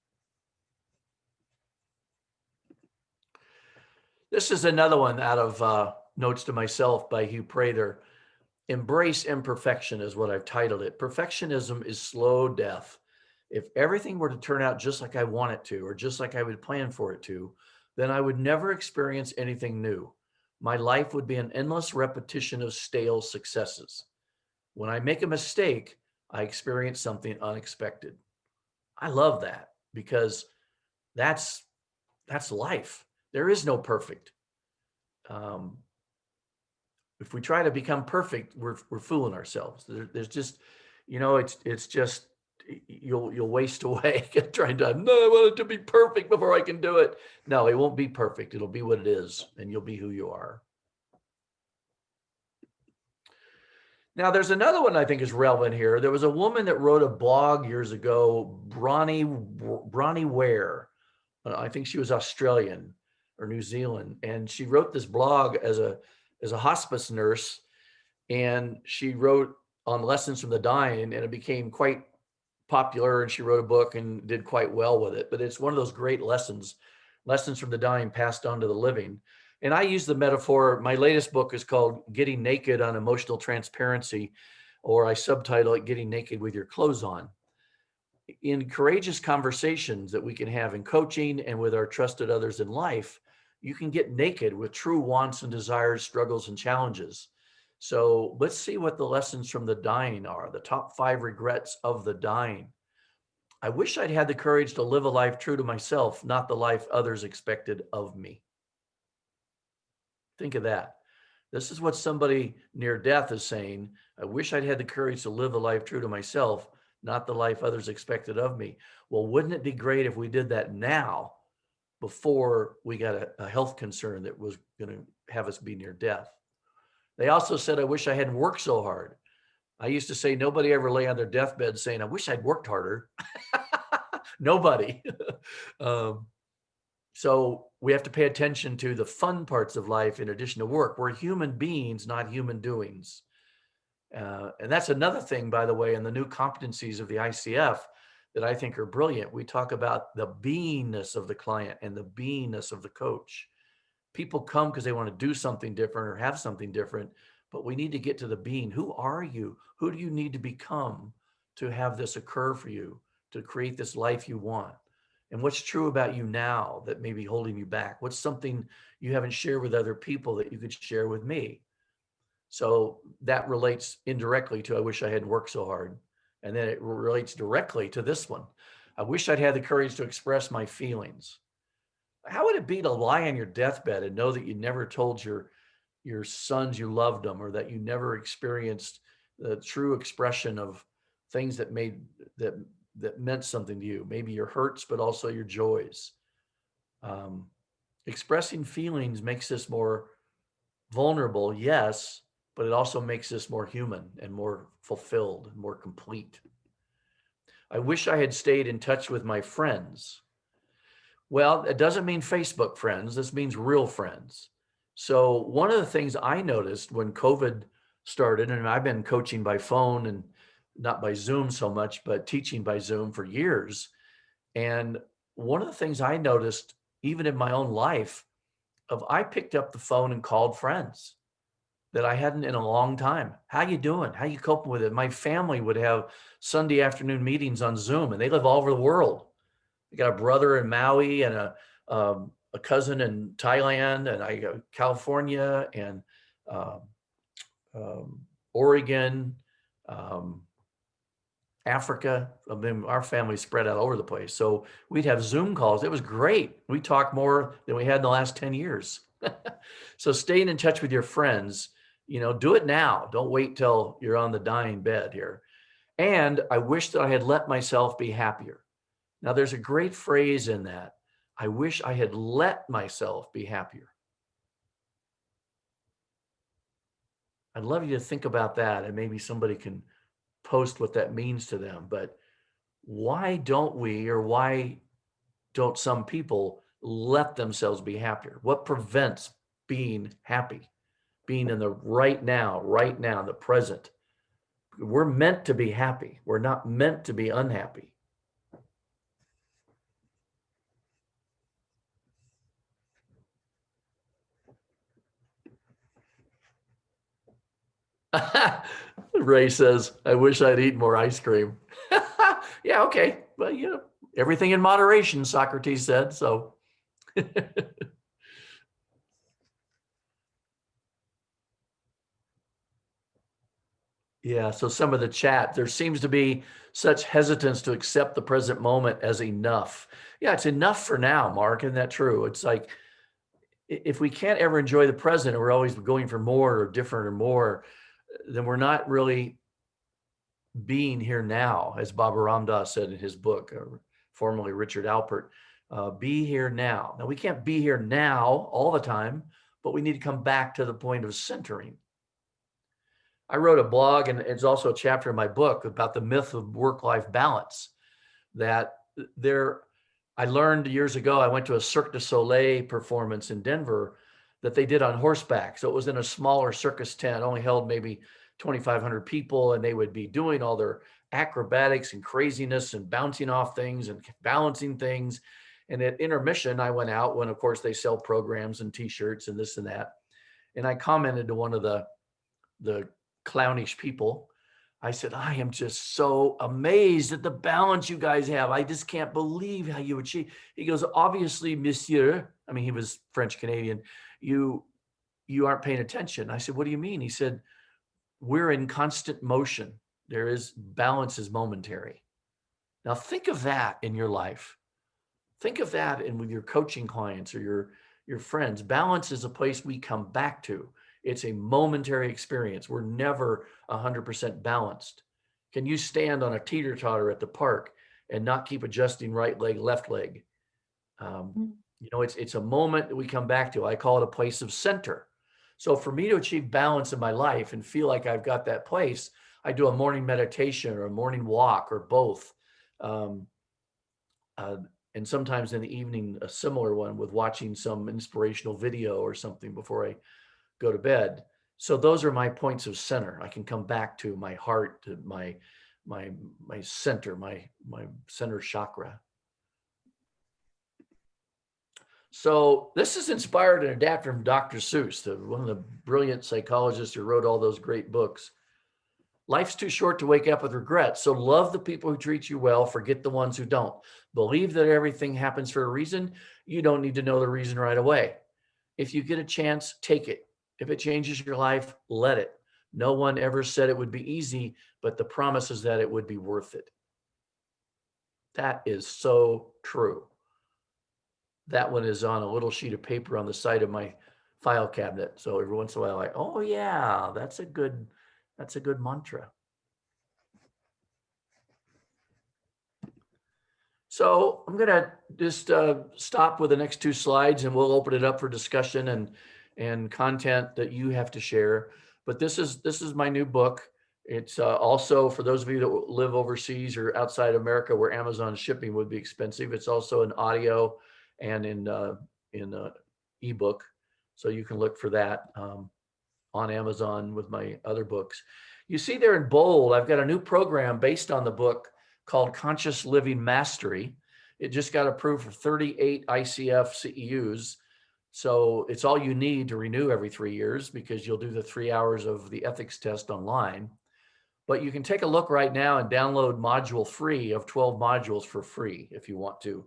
This is another one out of Notes to Myself by Hugh Prather. Embrace imperfection is what I've titled it. Perfectionism is slow death. If everything were to turn out just like I want it to, or just like I would plan for it to, then I would never experience anything new. My life would be an endless repetition of stale successes. When I make a mistake, I experience something unexpected. I love that because that's life. There is no perfect. Um, if we try to become perfect, we're fooling ourselves. There's just, it's just you'll waste away trying to. No, I want it to be perfect before I can do it. No, it won't be perfect. It'll be what it is, and you'll be who you are. Now, there's another one I think is relevant here. There was a woman that wrote a blog years ago, Bronnie Ware. I think she was Australian or New Zealand, and she wrote this blog as a hospice nurse, and she wrote on lessons from the dying, and it became quite popular. And she wrote a book and did quite well with it. But it's one of those great lessons from the dying passed on to the living. And I use the metaphor. My latest book is called Getting Naked on Emotional Transparency, or I subtitle it Getting Naked with Your Clothes On. In courageous conversations that we can have in coaching and with our trusted others in life, you can get naked with true wants and desires, struggles and challenges. So let's see what the lessons from the dying are, the top 5 regrets of the dying. I wish I'd had the courage to live a life true to myself, not the life others expected of me. Think of that. This is what somebody near death is saying. I wish I'd had the courage to live a life true to myself, not the life others expected of me. Well, wouldn't it be great if we did that now before we got a health concern that was going to have us be near death? They also said, I wish I hadn't worked so hard. I used to say, nobody ever lay on their deathbed saying, I wish I'd worked harder. Nobody. So we have to pay attention to the fun parts of life in addition to work. We're human beings, not human doings. And that's another thing, by the way, in the new competencies of the ICF that I think are brilliant. We talk about the beingness of the client and the beingness of the coach. People come because they want to do something different or have something different, but we need to get to the being. Who are you? Who do you need to become to have this occur for you, to create this life you want? And what's true about you now that may be holding you back? What's something you haven't shared with other people that you could share with me? So that relates indirectly to, I wish I hadn't worked so hard. And then it relates directly to this one. I wish I'd had the courage to express my feelings. How would it be to lie on your deathbed and know that you never told your sons you loved them, or that you never experienced the true expression of things that that meant something to you, maybe your hurts but also your joys. um, Expressing feelings makes us more vulnerable, yes, but it also makes us more human and more fulfilled and more complete. I wish I had stayed in touch with my friends. Well, it doesn't mean Facebook friends. This means real friends. So one of the things I noticed when COVID started, and I've been coaching by phone and not by Zoom so much, but teaching by Zoom for years. And one of the things I noticed, even in my own life, of I picked up the phone and called friends that I hadn't in a long time. How you doing? How you coping with it? My family would have Sunday afternoon meetings on Zoom, and they live all over the world. I got a brother in Maui and a cousin in Thailand, and I got California and um, Oregon, um, Africa. I mean, our family spread out over the place. So we'd have Zoom calls. It was great. We talked more than we had in the last 10 years. So staying in touch with your friends, do it now. Don't wait till you're on the dying bed here. And I wish that I had let myself be happier. Now, there's a great phrase in that. I wish I had let myself be happier. I'd love you to think about that, and maybe somebody can post what that means to them. But why don't we, or why don't some people let themselves be happier? What prevents being happy, being in the right now, the present? We're meant to be happy. We're not meant to be unhappy. Ray says, I wish I'd eat more ice cream. Yeah, okay. Well, everything in moderation, Socrates said. So yeah, so some of the chat, there seems to be such hesitance to accept the present moment as enough. Yeah, it's enough for now, Mark. Isn't that true? It's like, if we can't ever enjoy the present, and we're always going for more or different or more, then we're not really being here now, as Baba Ram Dass said in his book, formerly Richard Alpert. Be here now. Now, we can't be here now all the time, but we need to come back to the point of centering. I wrote a blog, and it's also a chapter in my book about the myth of work-life balance. That I learned years ago, I went to a Cirque du Soleil performance in Denver that they did on horseback. So it was in a smaller circus tent, only held maybe 2,500 people, and they would be doing all their acrobatics and craziness and bouncing off things and balancing things. And at intermission, I went out when, of course, they sell programs and T-shirts and this and that. And I commented to one of the clownish people. I said, I am just so amazed at the balance you guys have. I just can't believe how you achieve. He goes, obviously, monsieur, I mean, he was French Canadian, you aren't paying attention. I said, what do you mean? He said, we're in constant motion. Balance is momentary. Now think of that in your life. Think of that with your coaching clients or your friends. Balance is a place we come back to. It's a momentary experience. We're never 100% balanced. Can you stand on a teeter-totter at the park and not keep adjusting right leg, left leg? It's a moment that we come back to. I call it a place of center. So for me to achieve balance in my life and feel like I've got that place, I do a morning meditation or a morning walk or both. And sometimes in the evening, a similar one with watching some inspirational video or something before I go to bed. So those are my points of center. I can come back to my heart, to my center, my center chakra. So this is inspired and adapted from Dr. Seuss, one of the brilliant psychologists who wrote all those great books. Life's too short to wake up with regrets. So love the people who treat you well, forget the ones who don't. Believe that everything happens for a reason. You don't need to know the reason right away. If you get a chance, take it. If it changes your life, let it. No one ever said it would be easy, but the promise is that it would be worth it. That is so true. That one is on a little sheet of paper on the side of my file cabinet. So every once in a while, oh yeah, that's a good mantra. So I'm gonna just stop with the next two slides, and we'll open it up for discussion and content that you have to share. But this is my new book. It's also for those of you that live overseas or outside America where Amazon shipping would be expensive. It's also an audio and in ebook, so you can look for that on Amazon with my other books. You see there in bold, I've got a new program based on the book called Conscious Living Mastery. It just got approved for 38 ICF CEUs. So it's all you need to renew every 3 years, because you'll do the 3 hours of the ethics test online. But you can take a look right now and download module free of 12 modules for free if you want to,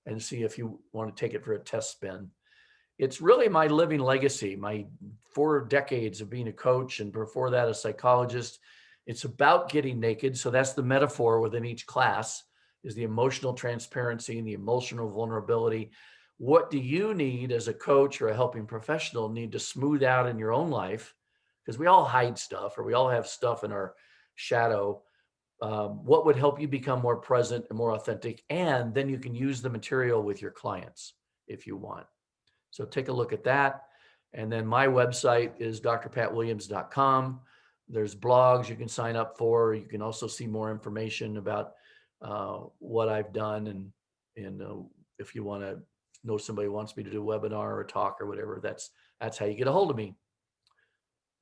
and see if you want to take it for a test spin. It's really my living legacy, my 4 decades of being a coach, and before that, a psychologist. It's about getting naked. So that's the metaphor within each class, is the emotional transparency and the emotional vulnerability. What do you need as a coach or a helping professional need to smooth out in your own life? Because we all hide stuff, or we all have stuff in our shadow. What would help you become more present and more authentic? And then you can use the material with your clients if you want. So take a look at that. And then my website is drpatwilliams.com. There's blogs you can sign up for. You can also see more information about what I've done. And if you want to know somebody wants me to do a webinar or a talk or whatever, that's how you get a hold of me.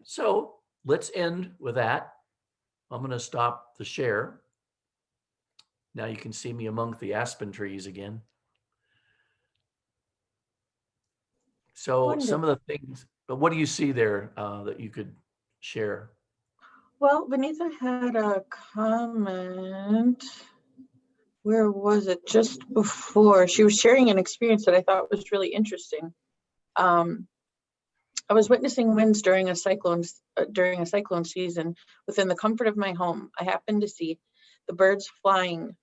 So let's end with that. I'm going to stop the share. Now you can see me among the aspen trees again. So Wonderful. some of the things, but what do you see there that you could share? Well, Vanessa had a comment. Where was it? Just before. She was sharing an experience that I thought was really interesting. I was witnessing winds during a cyclone season within the comfort of my home. I happened to see the birds flying,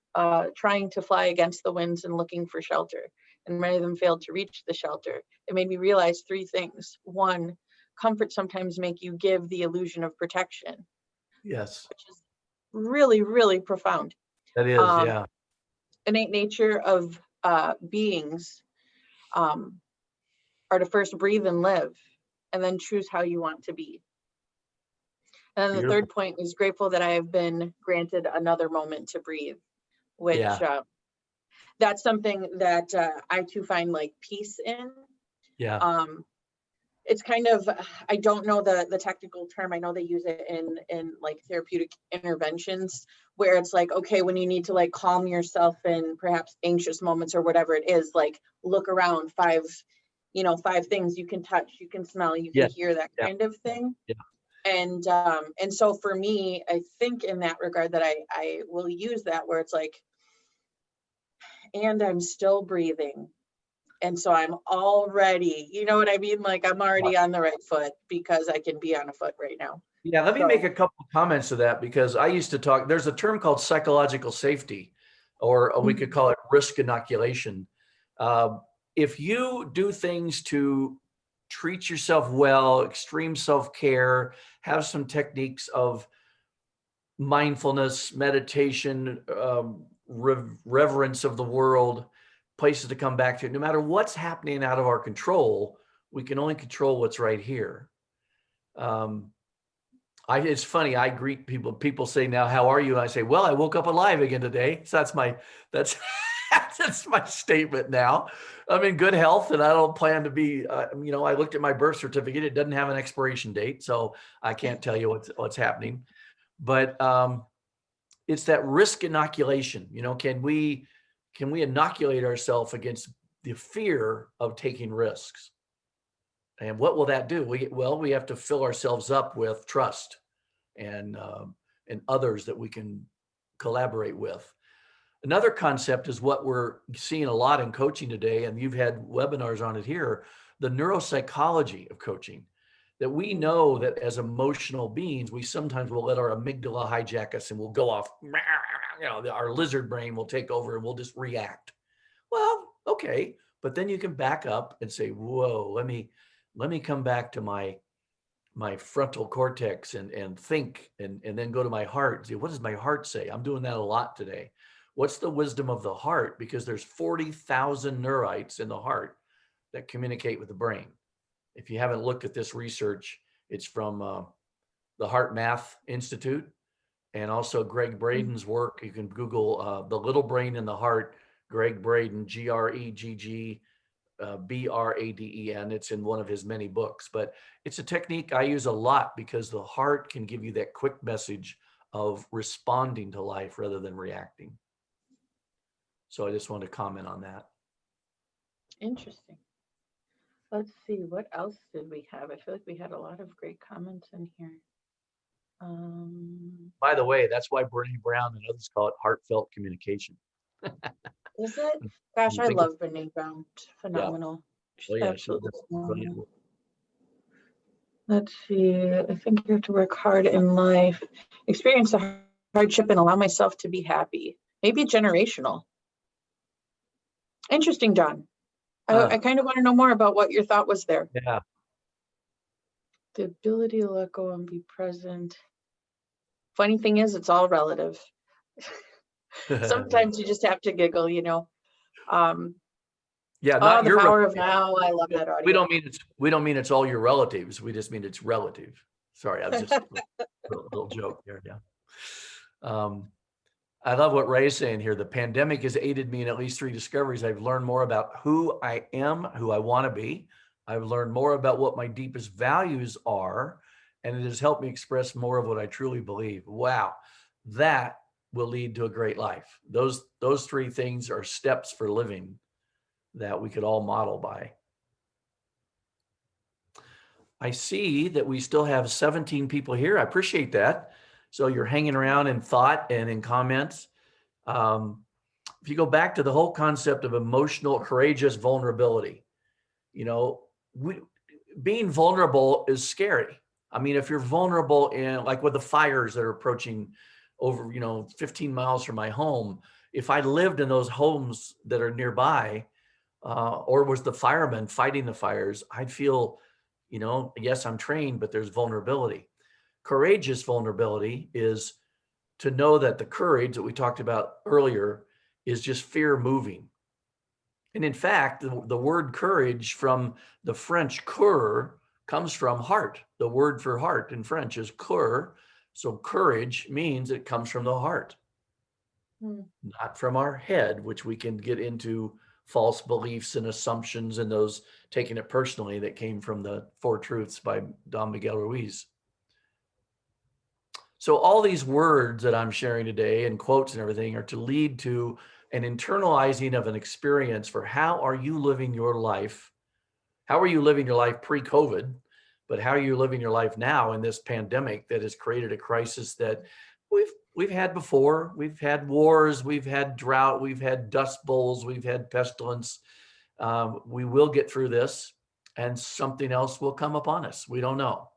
trying to fly against the winds and looking for shelter, and many of them failed to reach the shelter. It made me realize 3 things. 1, comfort sometimes make you give the illusion of protection. Yes, which is really, really profound. that is, yeah. Innate nature of beings are to first breathe and live, and then choose how you want to be. And then the Beautiful. third point is grateful that I have been granted another moment to breathe, which that's something that I too find like peace in. Yeah. It's kind of, I don't know the technical term. I know they use it in like therapeutic interventions, where it's like, okay, when you need to like calm yourself in perhaps anxious moments or whatever it is, like look around, 5 things you can touch, you can smell, you can hear, that kind of thing. Yeah. And so for me, I think in that regard that I will use that, where it's like, and I'm still breathing. And so I'm already, you know what I mean? Like I'm already on the right foot because I can be on a foot right now. Yeah, let me make a couple of comments to that, because I used to talk, there's a term called psychological safety, or we could call it risk inoculation. If you do things to treat yourself well, extreme self-care, have some techniques of mindfulness, meditation, reverence of the world, places to come back to, no matter what's happening out of our control, we can only control what's right here. It's funny. I greet people say now, how are you? And I say, well, I woke up alive again today. So that's my statement now. I'm in good health, and I don't plan to be, I looked at my birth certificate. It doesn't have an expiration date, so I can't tell you what's happening, but it's that risk inoculation. Can we inoculate ourselves against the fear of taking risks? And what will that do? We have to fill ourselves up with trust and others that we can collaborate with. Another concept is what we're seeing a lot in coaching today, and you've had webinars on it here, the neuropsychology of coaching. that we know that as emotional beings, we sometimes will let our amygdala hijack us and we'll go off, our lizard brain will take over and we'll just react. Well, okay. But then you can back up and say, whoa, let me come back to my frontal cortex and think and then go to my heart. See, what does my heart say? I'm doing that a lot today. What's the wisdom of the heart? Because there's 40,000 neurites in the heart that communicate with the brain. If you haven't looked at this research, it's from the Heart Math Institute and also Greg Braden's work. You can Google The Little Brain in the Heart, Greg Braden, Gregg Braden. It's in one of his many books, but it's a technique I use a lot because the heart can give you that quick message of responding to life rather than reacting. So I just want to comment on that. Interesting. Let's see, what else did we have? I feel like we had a lot of great comments in here. By the way, that's why Brene Brown and others call it heartfelt communication. Is it? Gosh, I love Brene Brown. Phenomenal. Yeah. Oh, yeah, absolutely phenomenal. Let's see. I think you have to work hard in life, experience a hardship, and allow myself to be happy. Maybe generational. Interesting, John. I kind of want to know more about what your thought was there. Yeah. The ability to let go and be present. Funny thing is, it's all relative. Sometimes you just have to giggle, you know. Yeah, not the power of now. I love that audio. We don't mean it's all your relatives. We just mean it's relative. Sorry, I was just a little joke there. Yeah. I love what Ray's saying here. The pandemic has aided me in at least 3 discoveries. I've learned more about who I am, who I want to be. I've learned more about what my deepest values are, and it has helped me express more of what I truly believe. Wow, that will lead to a great life. Those 3 things are steps for living that we could all model by. I see that we still have 17 people here. I appreciate that. So you're hanging around in thought and in comments. If you go back to the whole concept of emotional, courageous vulnerability, being vulnerable is scary. I mean, if you're vulnerable in like with the fires that are approaching over, 15 miles from my home, if I lived in those homes that are nearby, or was the fireman fighting the fires, I'd feel, yes, I'm trained, but there's vulnerability. Courageous vulnerability is to know that the courage that we talked about earlier is just fear moving. And in fact, the word courage from the French cœur comes from heart. The word for heart in French is cœur. So courage means it comes from the heart, not from our head, which we can get into false beliefs and assumptions and those taking it personally that came from the 4 Truths by Don Miguel Ruiz. So all these words that I'm sharing today and quotes and everything are to lead to an internalizing of an experience for how are you living your life? How are you living your life pre-COVID? But how are you living your life now in this pandemic that has created a crisis that we've had before? We've had wars, we've had drought, we've had dust bowls, we've had pestilence. We will get through this and something else will come upon us. We don't know.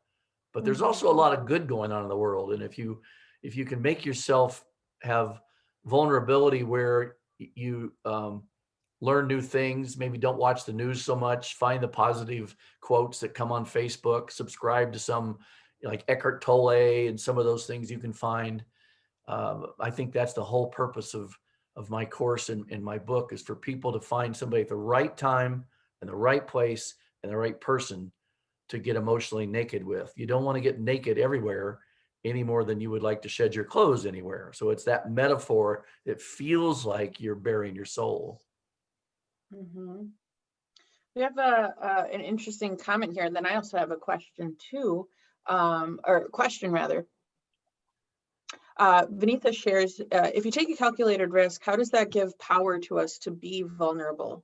But there's also a lot of good going on in the world. And if you can make yourself have vulnerability where you learn new things, maybe don't watch the news so much, find the positive quotes that come on Facebook, subscribe to some like Eckhart Tolle and some of those things you can find. I think that's the whole purpose of my course and my book is for people to find somebody at the right time and the right place and the right person to get emotionally naked with. You don't want to get naked everywhere any more than you would like to shed your clothes anywhere. So it's that metaphor that feels like you're bearing your soul. Mm-hmm. We have an interesting comment here, and then I also have a question too, or question rather. Vinitha shares, if you take a calculated risk, how does that give power to us to be vulnerable?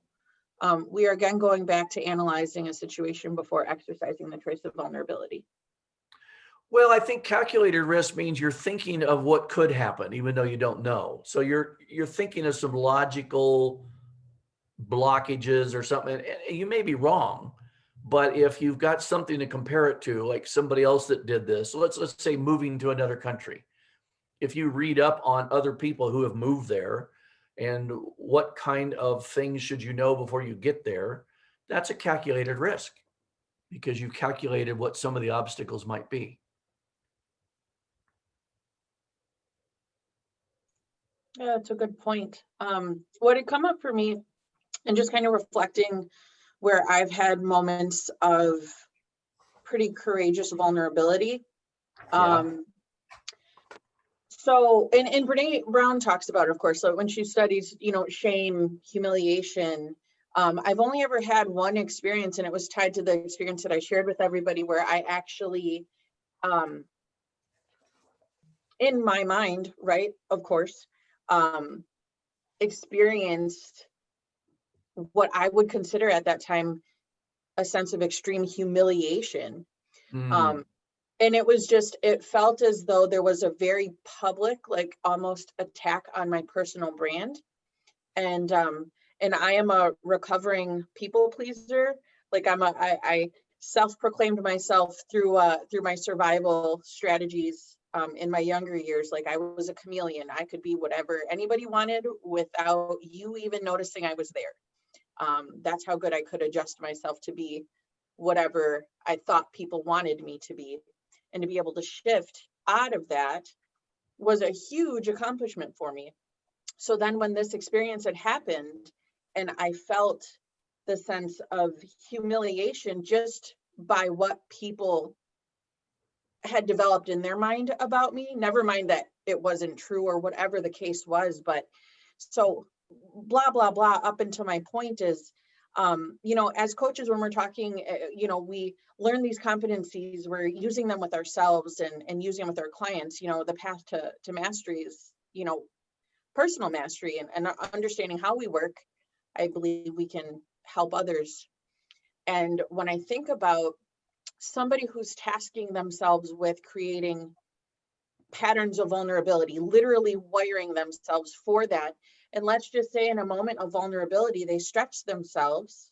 We are again going back to analyzing a situation before exercising the choice of vulnerability. Well, I think calculated risk means you're thinking of what could happen, even though you don't know. So you're thinking of some logical blockages or something. And you may be wrong, But if you've got something to compare it to, like somebody else that did this, so let's say moving to another country. If you read up on other people who have moved there and what kind of things should you know before you get there, that's a calculated risk because you calculated what some of the obstacles might be. Yeah, that's a good point. What had come up for me and just kind of reflecting where I've had moments of pretty courageous vulnerability. Yeah. So, and Brene Brown talks about it, of course, so when she studies, shame, humiliation. I've only ever had one experience, and it was tied to the experience that I shared with everybody, where I actually, um, in my mind, right, of course, um, experienced what I would consider at that time a sense of extreme humiliation. Mm, Um, and it felt as though there was a very public, like almost attack on my personal brand. And I am a recovering people pleaser. Like I self-proclaimed myself through my survival strategies in my younger years. Like I was a chameleon. I could be whatever anybody wanted without you even noticing I was there. That's how good I could adjust myself to be whatever I thought people wanted me to be. And to be able to shift out of that was a huge accomplishment for me. So then when this experience had happened and I felt the sense of humiliation just by what people had developed in their mind about me, never mind that it wasn't true or whatever the case was, but so blah blah blah up until my point is, as coaches, when we're talking, we learn these competencies, we're using them with ourselves and using them with our clients. The path to mastery is, personal mastery, and understanding how we work. I believe we can help others. And when I think about somebody who's tasking themselves with creating patterns of vulnerability, literally wiring themselves for that. And let's just say in a moment of vulnerability, they stretch themselves,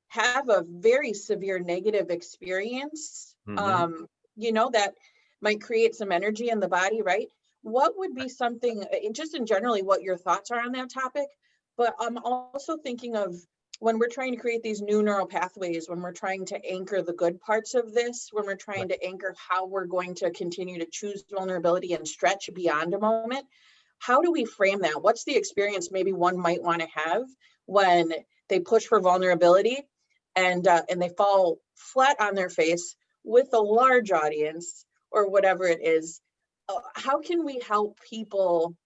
have a very severe negative experience, hmm that might create some energy in the body, right? What would be something, just in generally, what your thoughts are on that topic? But I'm also thinking of when we're trying to create these new neural pathways, when we're trying to anchor the good parts of this, when we're trying to anchor how we're going to continue to choose vulnerability and stretch beyond a moment, how do we frame that? What's the experience maybe one might want to have when they push for vulnerability and they fall flat on their face with a large audience or whatever it is? How can we help people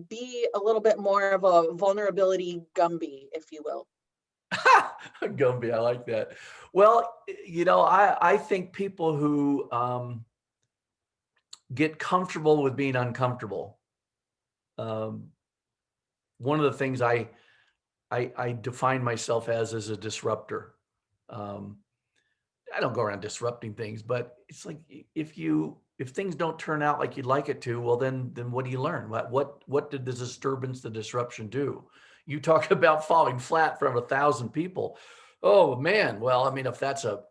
be a little bit more of a vulnerability Gumby, if you will? Gumby, I like that. Well, I think people who get comfortable with being uncomfortable. Um, One of the things I define myself as a disruptor. Um, I don't go around disrupting things, but it's like if things don't turn out like you'd like it to, well then what do you learn? What did the disturbance, the disruption do? You talk about falling flat from 1,000 people. Oh man, well, I mean, if that's a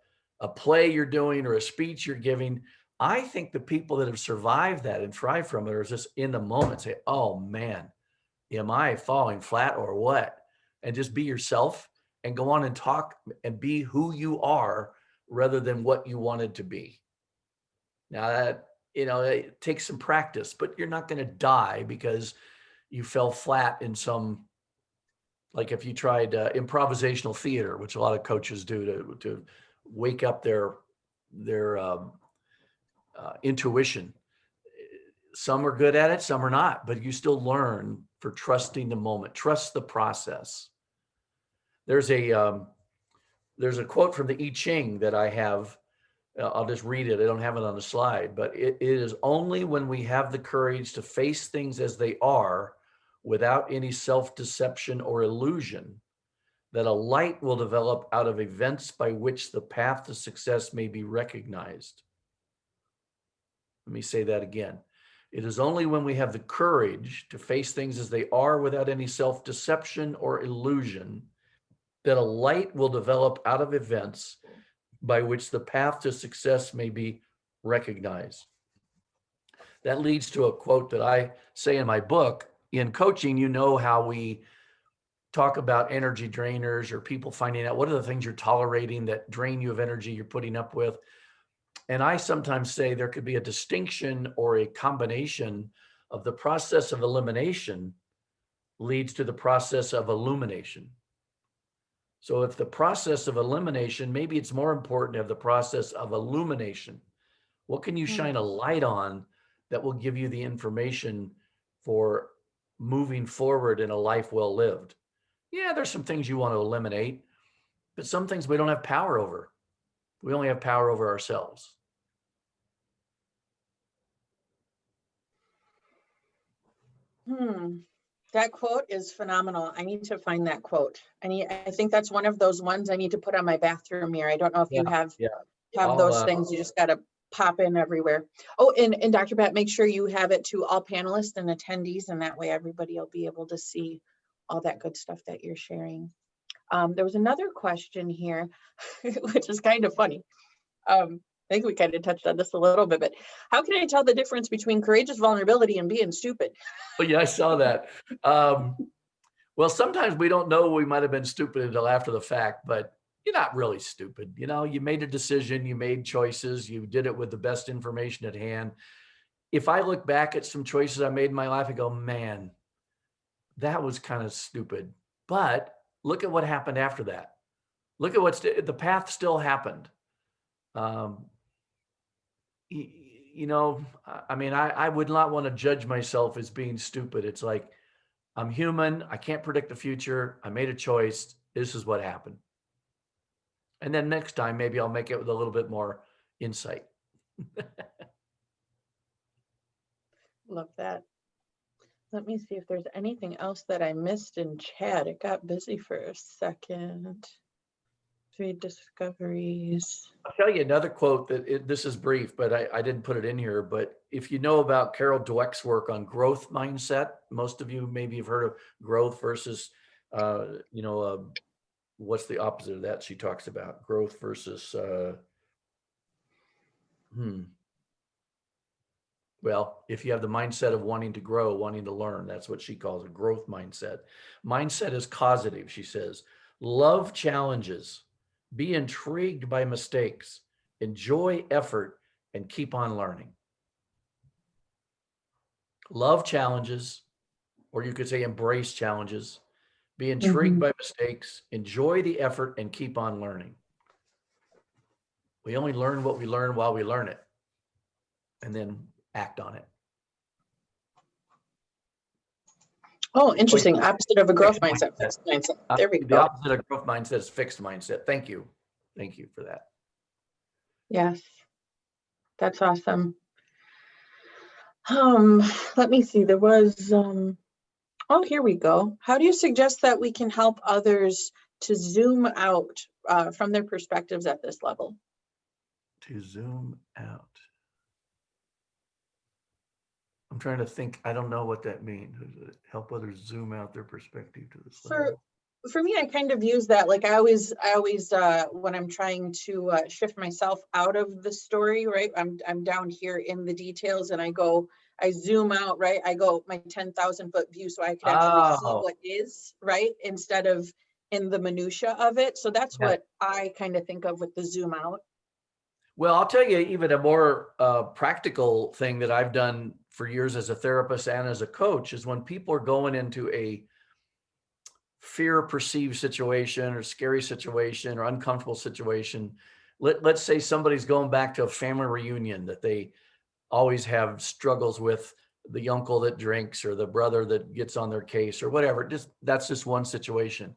play you're doing or a speech you're giving, I think the people that have survived that and thrive from it are just in the moment say, oh man, am I falling flat or what? And just be yourself and go on and talk and be who you are rather than what you wanted to be. Now that, it takes some practice, but you're not going to die because you fell flat in some, like if you tried improvisational theater, which a lot of coaches do to wake up their intuition. Some are good at it, some are not, but you still learn for trusting the moment, trust the process. There's a there's a quote from the I Ching that I have. I'll just read it. I don't have it on the slide, but it is only when we have the courage to face things as they are without any self-deception or illusion that a light will develop out of events by which the path to success may be recognized. Let me say that again. It is only when we have the courage to face things as they are without any self-deception or illusion that a light will develop out of events by which the path to success may be recognized. That leads to a quote that I say in my book. In coaching, you know how we talk about energy drainers or people finding out what are the things you're tolerating that drain you of energy you're putting up with. And I sometimes say there could be a distinction or a combination of the process of elimination leads to the process of illumination. So if the process of elimination, maybe it's more important to have the process of illumination. What can you shine a light on that will give you the information for moving forward in a life well lived? Yeah, there's some things you want to eliminate, but some things we don't have power over. We only have power over ourselves. That quote is phenomenal. I need to find that quote. I think that's one of those ones I need to put on my bathroom mirror. I don't know if you have those things. You just got to pop in everywhere. Oh, and Dr. Pat, make sure you have it to all panelists and attendees, and that way everybody will be able to see all that good stuff that you're sharing. There was another question here, which is kind of funny. I think we kind of touched on this a little bit, but how can I tell the difference between courageous vulnerability and being stupid? Oh, yeah, I saw that. Well, sometimes we don't know we might have been stupid until after the fact, but you're not really stupid. You know, you made a decision, you made choices, you did it with the best information at hand. If I look back at some choices I made in my life, I go, man, that was kind of stupid. But look at what happened after that. Look at the path still happened. You know, I mean, I would not want to judge myself as being stupid. It's like, I'm human. I can't predict the future. I made a choice. This is what happened. And then next time, maybe I'll make it with a little bit more insight. Love that. Let me see if there's anything else that I missed in chat. It got busy for a second. 3 discoveries. I'll tell you another quote that this is brief, but I didn't put it in here. But if you know about Carol Dweck's work on growth mindset, most of you maybe have heard of growth versus, what's the opposite of that she talks about? Growth versus, well, if you have the mindset of wanting to grow, wanting to learn, that's what she calls a growth mindset. Mindset is causative, she says. Love challenges. Be intrigued by mistakes, enjoy effort, and keep on learning. Love challenges, or you could say embrace challenges. Be intrigued by mistakes, enjoy the effort, and keep on learning. We only learn what we learn while we learn it, and then act on it. Oh, interesting. Opposite of a growth mindset, fixed mindset. There we go. The opposite of growth mindset is fixed mindset. Thank you. Thank you for that. Yes, that's awesome. Let me see. There was, oh, here we go. How do you suggest that we can help others to zoom out from their perspectives at this level? To zoom out. I'm trying to think. I don't know what that means. Help others zoom out their perspective to this level. For me, I kind of use that. Like I always, when I'm trying to shift myself out of the story, right? I'm down here in the details, and I zoom out, right? I go my 10,000 foot view, so I can actually see what is, right, instead of in the minutia of it. So that's what I kind of think of with the zoom out. Well, I'll tell you even a more practical thing that I've done for years as a therapist and as a coach is when people are going into a fear perceived situation or scary situation or uncomfortable situation. Let's say somebody's going back to a family reunion that they always have struggles with, the uncle that drinks or the brother that gets on their case or whatever. That's just one situation.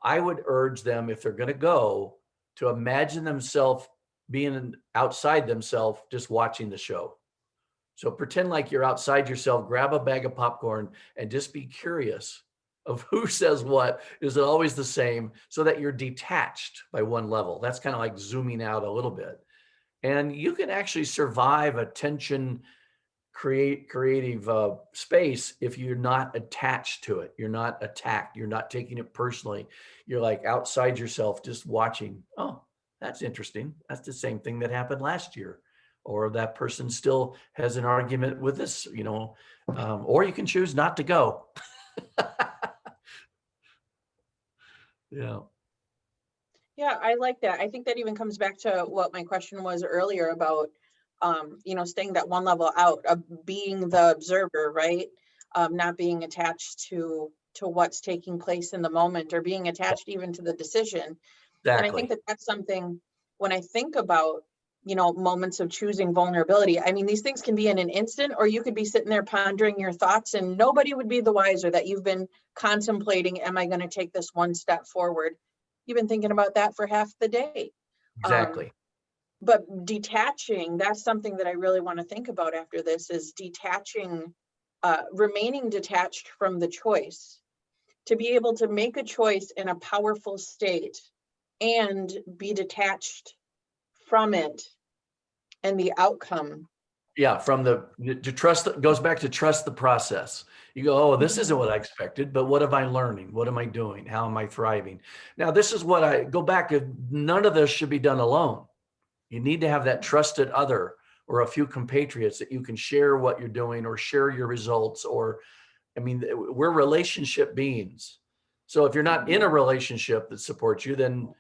I would urge them, if they're going to go, to imagine themselves being outside themselves, just watching the show. So pretend like you're outside yourself, grab a bag of popcorn and just be curious of who says what. Is it always the same? So that you're detached by one level. That's kind of like zooming out a little bit. And you can actually survive a tension creative space if you're not attached to it. You're not attacked. You're not taking it personally. You're like outside yourself, just watching. Oh, that's interesting. That's the same thing that happened last year. Or that person still has an argument with this, or you can choose not to go. Yeah. Yeah, I like that. I think that even comes back to what my question was earlier about, staying that one level out of being the observer, right? Not being attached to what's taking place in the moment, or being attached even to the decision. And I think Exactly. that that's something, when I think about, moments of choosing vulnerability. I mean, these things can be in an instant, or you could be sitting there pondering your thoughts and nobody would be the wiser that you've been contemplating, am I going to take this one step forward? You've been thinking about that for half the day. Um, Exactly. but detaching, that's something that I really want to think about after this, is detaching, remaining detached from the choice, to be able to make a choice in a powerful state and be detached from it and the outcome. Yeah, from to trust, goes back to trust the process. You go, oh, this isn't Mhm. what I expected, but what am I learning? What am I doing? How am I thriving? Now, this is what I go back to. None of this should be done alone. You need to have that trusted other or a few compatriots that you can share what you're doing or share your results. Or, I mean, we're relationship beings. So if you're not in a relationship that supports you, then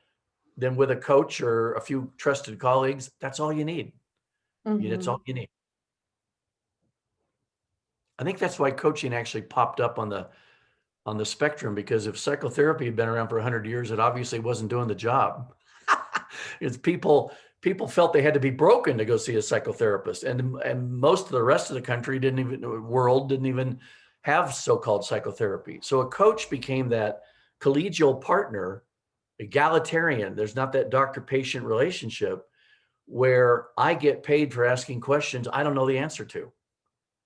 with a coach or a few trusted colleagues, that's all you need. That's all Mhm. you need. I think that's why coaching actually popped up on the spectrum, because if psychotherapy had been around for 100 years, it obviously wasn't doing the job. It's people felt they had to be broken to go see a psychotherapist, and most of the rest of the country world didn't even have so-called psychotherapy. So a coach became that collegial partner, egalitarian. There's not that doctor-patient relationship where I get paid for asking questions I don't know the answer to,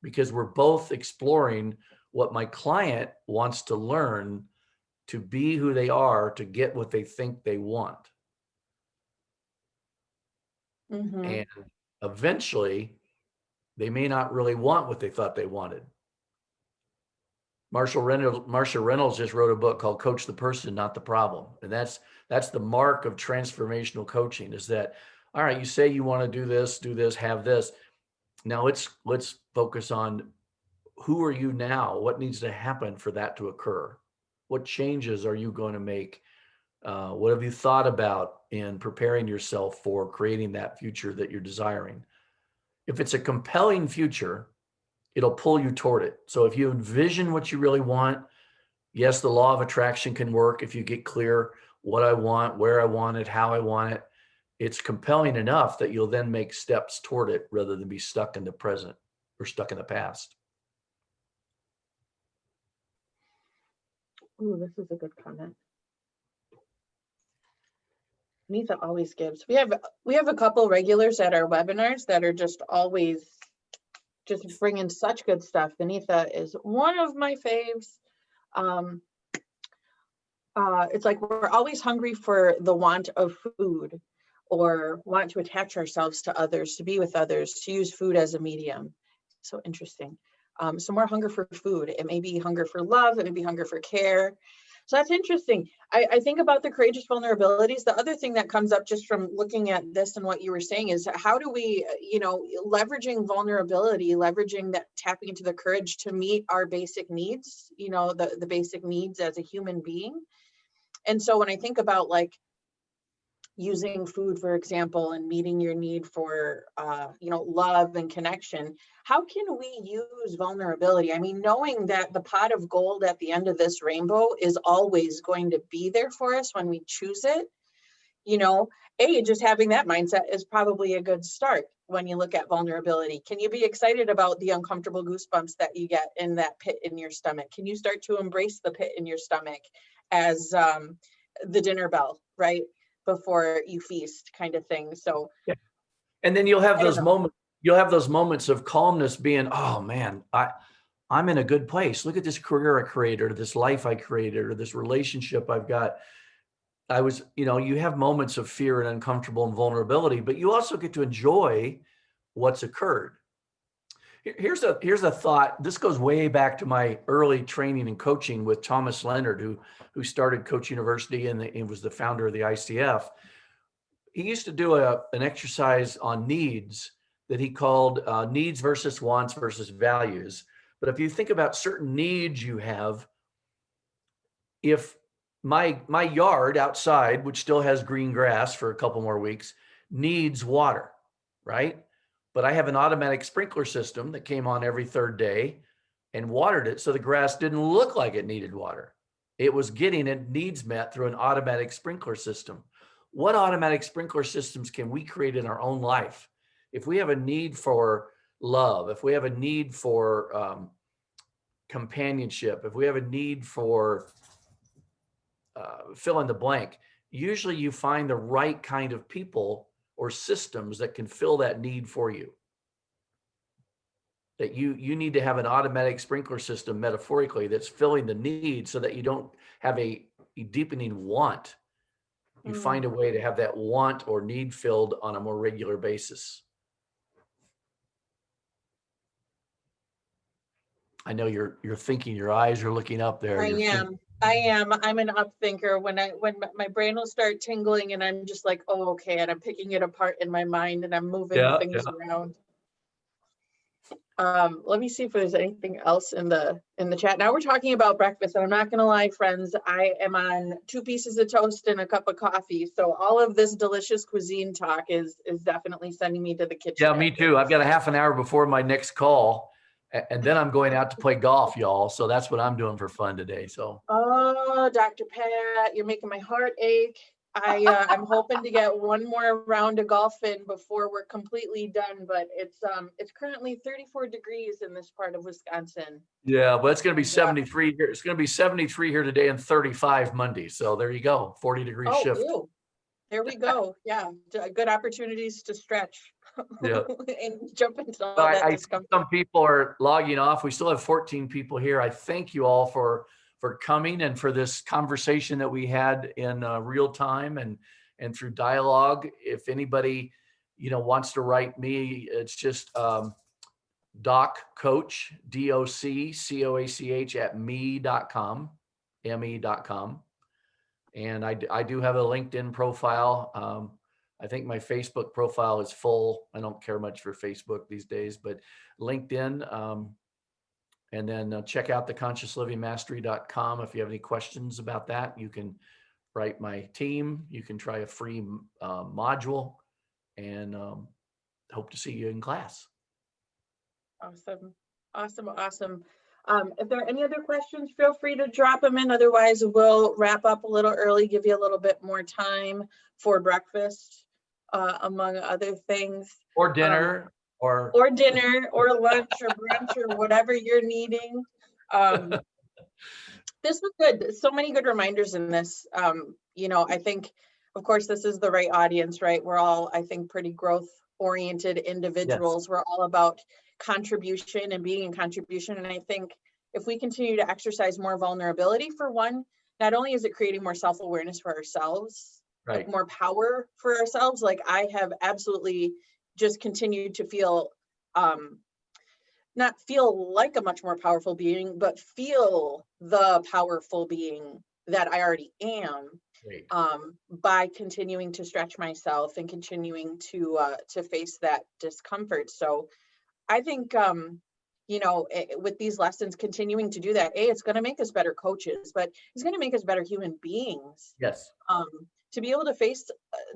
because we're both exploring what my client wants to learn to be who they are, to get what they think they want. Mhm. And eventually, they may not really want what they thought they wanted. Marsha Reynolds just wrote a book called Coach the Person, Not the Problem. And that's the mark of transformational coaching, is that, all right, you say you want to do this, have this. Now let's focus on, who are you now? What needs to happen for that to occur? What changes are you going to make? What have you thought about in preparing yourself for creating that future that you're desiring? If it's a compelling future, it'll pull you toward it. So if you envision what you really want, yes, the law of attraction can work if you get clear what I want, where I want it, how I want it. It's compelling enough that you'll then make steps toward it rather than be stuck in the present or stuck in the past. Ooh, this is a good comment. Nisa always gives. We have a couple regulars at our webinars that are just always just bringing such good stuff. Benita is one of my faves. Um, it's like we're always hungry for the want of food, or want to attach ourselves to others, to be with others, to use food as a medium. So interesting. So more hunger for food. It may be hunger for love. It may be hunger for care. So that's interesting. I think about the courageous vulnerabilities. The other thing that comes up just from looking at this and what you were saying is, how do we, leveraging vulnerability, leveraging that, tapping into the courage to meet our basic needs, the basic needs as a human being. And so when I think about like using food, for example, and meeting your need for, love and connection, how can we use vulnerability? I mean, knowing that the pot of gold at the end of this rainbow is always going to be there for us when we choose it, just having that mindset is probably a good start. When you look at vulnerability, can you be excited about the uncomfortable goosebumps that you get in that pit in your stomach? Can you start to embrace the pit in your stomach as the dinner bell, right before you feast, kind of thing? So Yeah. And then you'll have I don't those know. moments. You'll have those moments of calmness, being, oh man, I'm in a good place. Look at this career I created, or this life I created, or this relationship I've got. You have moments of fear and uncomfortable and vulnerability, but you also get to enjoy what's occurred. Here's a thought. This goes way back to my early training and coaching with Thomas Leonard, who started Coach University and was the founder of the ICF. He used to do an exercise on needs that he called needs versus wants versus values. But if you think about certain needs you have, if my yard outside, which still has green grass for a couple more weeks, needs water, right? But I have an automatic sprinkler system that came on every third day and watered it, so the grass didn't look like it needed water. It was getting its needs met through an automatic sprinkler system. What automatic sprinkler systems can we create in our own life? If we have a need for love, if we have a need for companionship, if we have a need for fill in the blank, usually you find the right kind of people or systems that can fill that need for you. That you need to have an automatic sprinkler system, metaphorically, that's filling the need so that you don't have a deepening want. You find a way to have that want or need filled on a more regular basis. I know you're thinking, your eyes are looking up there. I am. I'm an up thinker. When my brain will start tingling and I'm just like, oh, okay. And I'm picking it apart in my mind and I'm moving things around. Let me see if there's anything else in the chat. Now we're talking about breakfast, and I'm not gonna lie, friends, I am on 2 pieces of toast and a cup of coffee. So all of this delicious cuisine talk is definitely sending me to the kitchen. Yeah, me too. I've got a half an hour before my next call, and then I'm going out to play golf, y'all. So that's what I'm doing for fun today. So. Oh, Dr. Pat, you're making my heart ache. I'm hoping to get one more round of golf in before we're completely done, but it's currently 34 degrees in this part of Wisconsin. Yeah, but it's going to be 73 here. It's going to be 73 here today and 35 Monday. So there you go, 40-degree shift. Ew. There we go. Yeah, good opportunities to stretch. Yeah, and jump into all that discomfort. Some people are logging off. We still have 14 people here. I thank you all for coming and for this conversation that we had in real time and through dialogue. If anybody, wants to write me, it's just doccoach, DOCCOACH at me.com, me.com. And I do have a LinkedIn profile. I think my Facebook profile is full. I don't care much for Facebook these days, but LinkedIn, and then check out the consciouslivingmastery.com. If you have any questions about that, you can write my team. You can try a free module, and hope to see you in class. Awesome. If there are any other questions, feel free to drop them in. Otherwise, we'll wrap up a little early, give you a little bit more time for breakfast, among other things. Or dinner. Or dinner or lunch or brunch or whatever you're needing. This was good. So many good reminders in this. I think, of course, this is the right audience, right? We're all, I think, pretty growth oriented individuals. Yes. We're all about contribution and being in contribution. And I think if we continue to exercise more vulnerability, for one, not only is it creating more self-awareness for ourselves, right, like more power for ourselves. Like I have absolutely just continued to feel, not feel like a much more powerful being, but feel the powerful being that I already am, by continuing to stretch myself and continuing to face that discomfort. So I think, with these lessons, continuing to do that, it's going to make us better coaches, but it's going to make us better human beings. Yes. To be able to face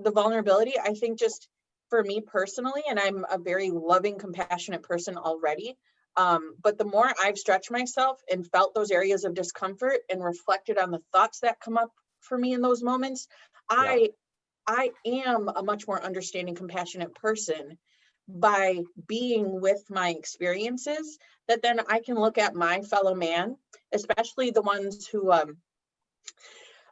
the vulnerability, I think just for me personally, and I'm a very loving, compassionate person already, but the more I've stretched myself and felt those areas of discomfort and reflected on the thoughts that come up for me in those moments, I am a much more understanding, compassionate person by being with my experiences, that then I can look at my fellow man, especially the ones who,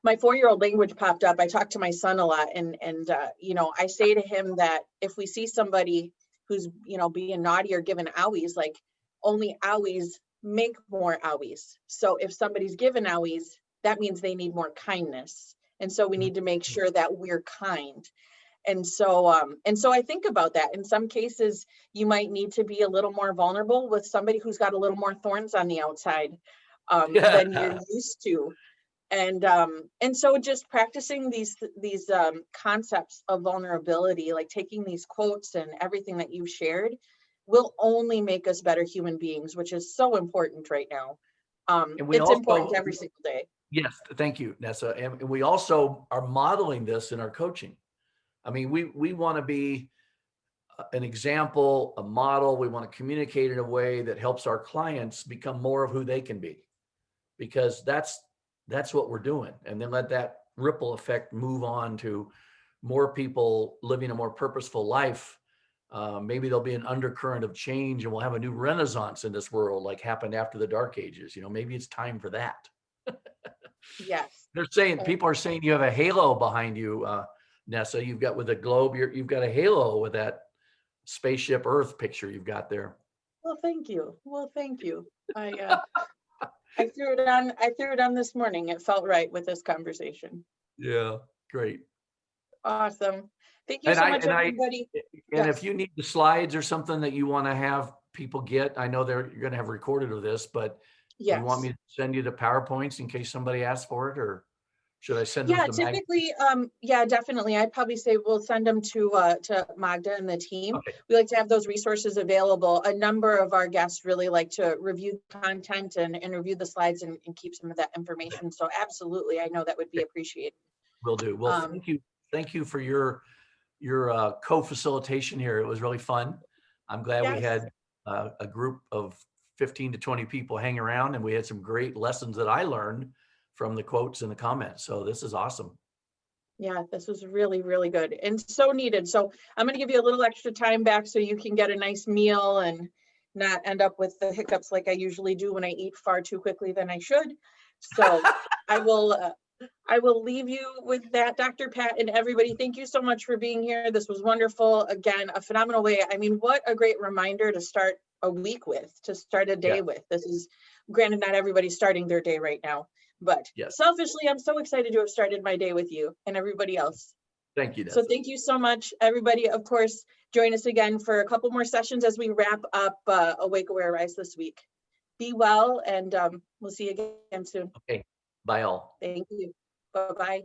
my 4-year-old language popped up. I talk to my son a lot, and I say to him that if we see somebody who's, being naughty or giving owies, like only owies make more owies. So if somebody's given owies, that means they need more kindness. And so we need to make sure that we're kind. And so I think about that. In some cases, you might need to be a little more vulnerable with somebody who's got a little more thorns on the outside than you're Yeah. used to. And so just practicing these concepts of vulnerability, like taking these quotes and everything that you've shared, will only make us better human beings, which is so important right now. And we It's important also, every single day. yes, thank you, Nessa. And we also are modeling this in our coaching. I mean, we want to be an example, a model. We want to communicate in a way that helps our clients become more of who they can be, because that's what we're doing. And then let that ripple effect move on to more people living a more purposeful life. Maybe there'll be an undercurrent of change and we'll have a new renaissance in this world, like happened after the Dark Ages. Maybe it's time for that. Yes. They're saying, people are saying you have a halo behind you, Nessa. You've got, with a globe, you've got a halo with that spaceship Earth picture you've got there. Well, thank you. Well, thank you. I threw it on. I threw it on this morning. It felt right with this conversation. Yeah, great. Awesome. Thank you And so I much, and I everybody. and if Yes. you need the slides or something that you want to have people get, I know you're going to have recorded of this, but do you want me Yes. to send you the PowerPoints in case somebody asks for it, or should I send them Yeah, to Mag? typically, yeah, definitely. I'd probably say we'll send them to Magda and the team. Okay, We like to have those resources available. A number of our guests really like to review content and review the slides and keep some of that information. So absolutely, I know that would be okay, appreciated. will do. Well, Um, thank you for your co-facilitation here. It was really fun. I'm glad we yes. had a group of 15 to 20 people hang around, and we had some great lessons that I learned from the quotes and the comments. So this is awesome. Yeah, this was really, really good and so needed. So I'm going to give you a little extra time back so you can get a nice meal and not end up with the hiccups like I usually do when I eat far too quickly than I should. So I will leave you with that, Dr. Pat, and everybody. Thank you so much for being here. This was wonderful. Again, a phenomenal way. I mean, what a great reminder to start a week with, to start a Yeah. day with. This is, granted, not everybody's starting their day right now, but Yes. selfishly, I'm so excited to have started my day with you and everybody else. Thank you, So Nessa. thank you so much, everybody. Of course, join us again for a couple more sessions as we wrap up Awake, Aware, Rise this week. Be well, and we'll see you again soon. Okay. Bye all. Thank you. Bye-bye.